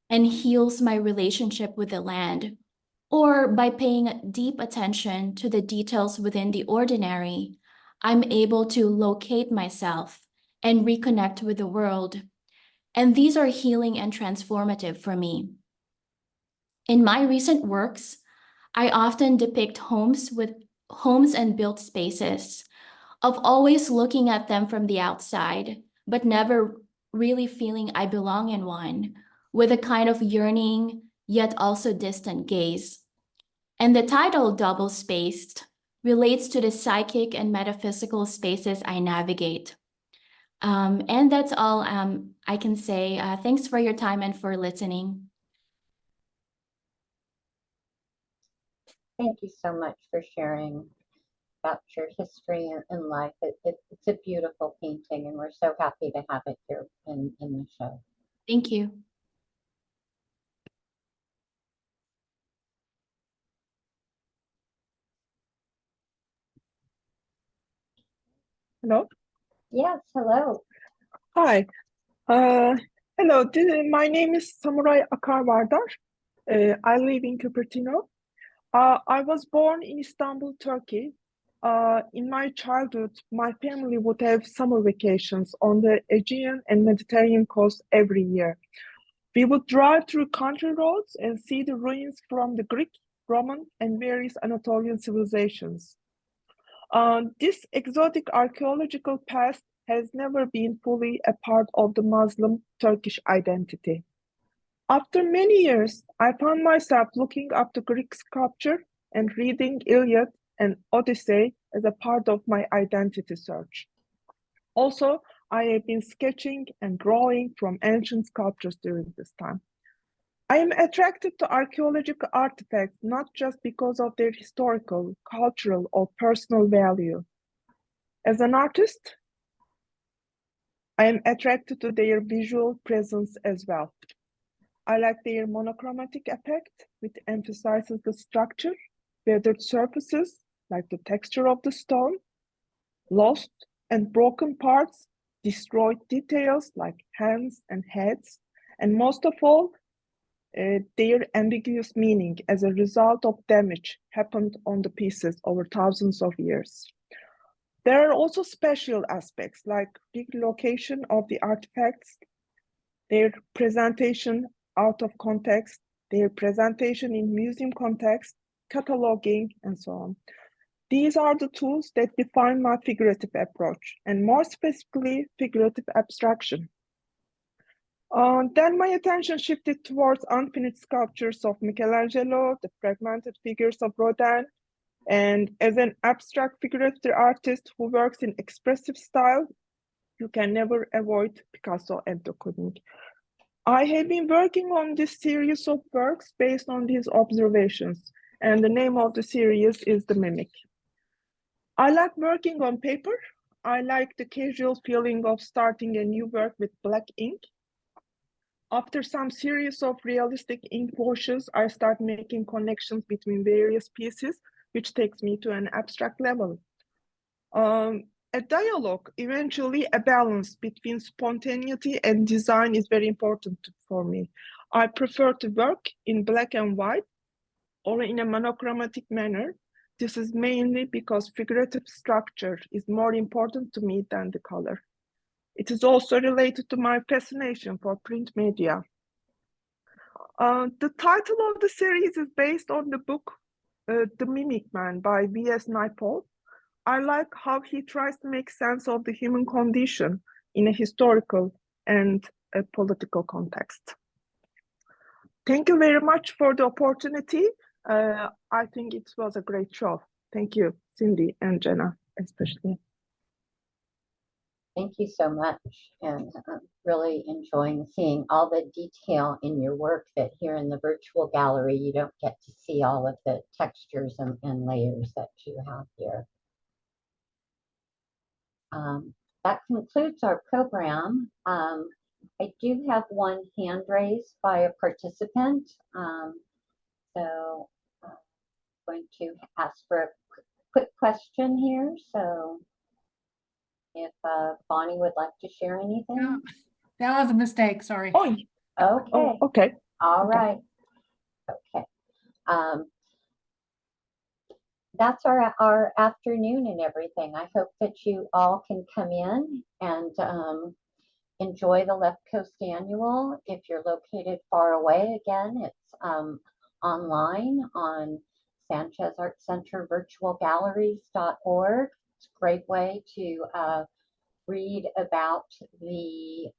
and heals my relationship with the land. Or by paying deep attention to the details within the ordinary, I'm able to locate myself and reconnect with the world. And these are healing and transformative for me. In my recent works, I often depict homes and built spaces, of always looking at them from the outside, but never really feeling I belong in one, with a kind of yearning, yet also distant gaze. And the title Double Spaced relates to the psychic and metaphysical spaces I navigate. And that's all I can say. Thanks for your time and for listening. Thank you so much for sharing about your history and life. It's a beautiful painting, and we're so happy to have it here in the show. Thank you. Hello? Yes, hello. Hi. Hello, my name is Samurai Akarvardar. I live in Cupertino. I was born in Istanbul, Turkey. In my childhood, my family would have summer vacations on the Aegean and Mediterranean coast every year. We would drive through country roads and see the ruins from the Greek, Roman, and various Anatolian civilizations. This exotic archaeological past has never been fully a part of the Muslim Turkish identity. After many years, I found myself looking up to Greek sculpture and reading Iliad and Odyssey as a part of my identity search. Also, I have been sketching and drawing from ancient sculptures during this time. I am attracted to archaeological artifacts not just because of their historical, cultural, or personal value. As an artist, I am attracted to their visual presence as well. I like their monochromatic effect, which emphasizes the structure, weathered surfaces, like the texture of the stone, lost and broken parts, destroyed details like hands and heads, and most of all, their ambiguous meaning as a result of damage happened on the pieces over thousands of years. There are also special aspects like the location of the artifacts, their presentation out of context, their presentation in museum context, cataloging, and so on. These are the tools that define my figurative approach, and more specifically, figurative abstraction. Then my attention shifted towards unfinished sculptures of Michelangelo, the fragmented figures of Rodin, and as an abstract figurative artist who works in expressive style, you can never avoid Picasso and de Kooning. I have been working on this series of works based on these observations, and the name of the series is The Mimic. I like working on paper. I like the casual feeling of starting a new work with black ink. After some series of realistic ink washes, I start making connections between various pieces, which takes me to an abstract level. A dialogue, eventually a balance between spontaneity and design is very important for me. I prefer to work in black and white or in a monochromatic manner. This is mainly because figurative structure is more important to me than the color. It is also related to my fascination for print media. The title of the series is based on the book The Mimic Man by V.S. Naipaul. I like how he tries to make sense of the human condition in a historical and a political context. Thank you very much for the opportunity. I think it was a great show. Thank you, Cindy and Jenna, especially. Thank you so much, and I'm really enjoying seeing all the detail in your work that here in the virtual gallery, you don't get to see all of the textures and layers that you have here. That concludes our program. I do have one hand raised by a participant. So I'm going to ask for a quick question here. So if Bonnie would like to share anything. No, that was a mistake, sorry. Oh, okay. Oh, okay. All Okay. right. Okay. That's our afternoon and everything. I hope that you all can come in and enjoy the Left Coast Annual. If you're located far away, again, it's online on Sanchez Art Center virtualgalleries.org. It's a great way to read about the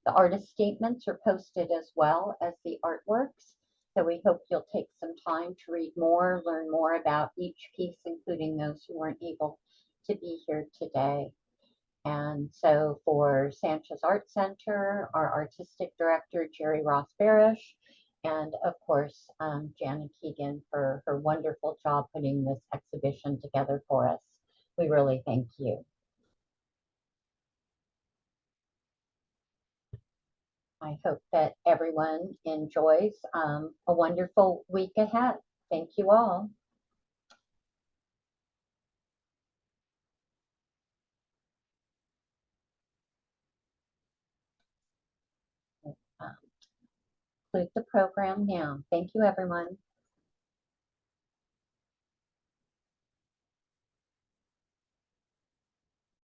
artist statements are posted as well as the artworks. So we hope you'll take some time to read more, learn more about each piece, including those who weren't able to be here today. And so for Sanchez Art Center, our artistic director, Jerry Ross Barish, and of course, Janna Keegan for her wonderful job putting this exhibition together for us. We really thank you. I hope that everyone enjoys a wonderful week ahead. Thank you all. Conclude the program now. Thank you, everyone.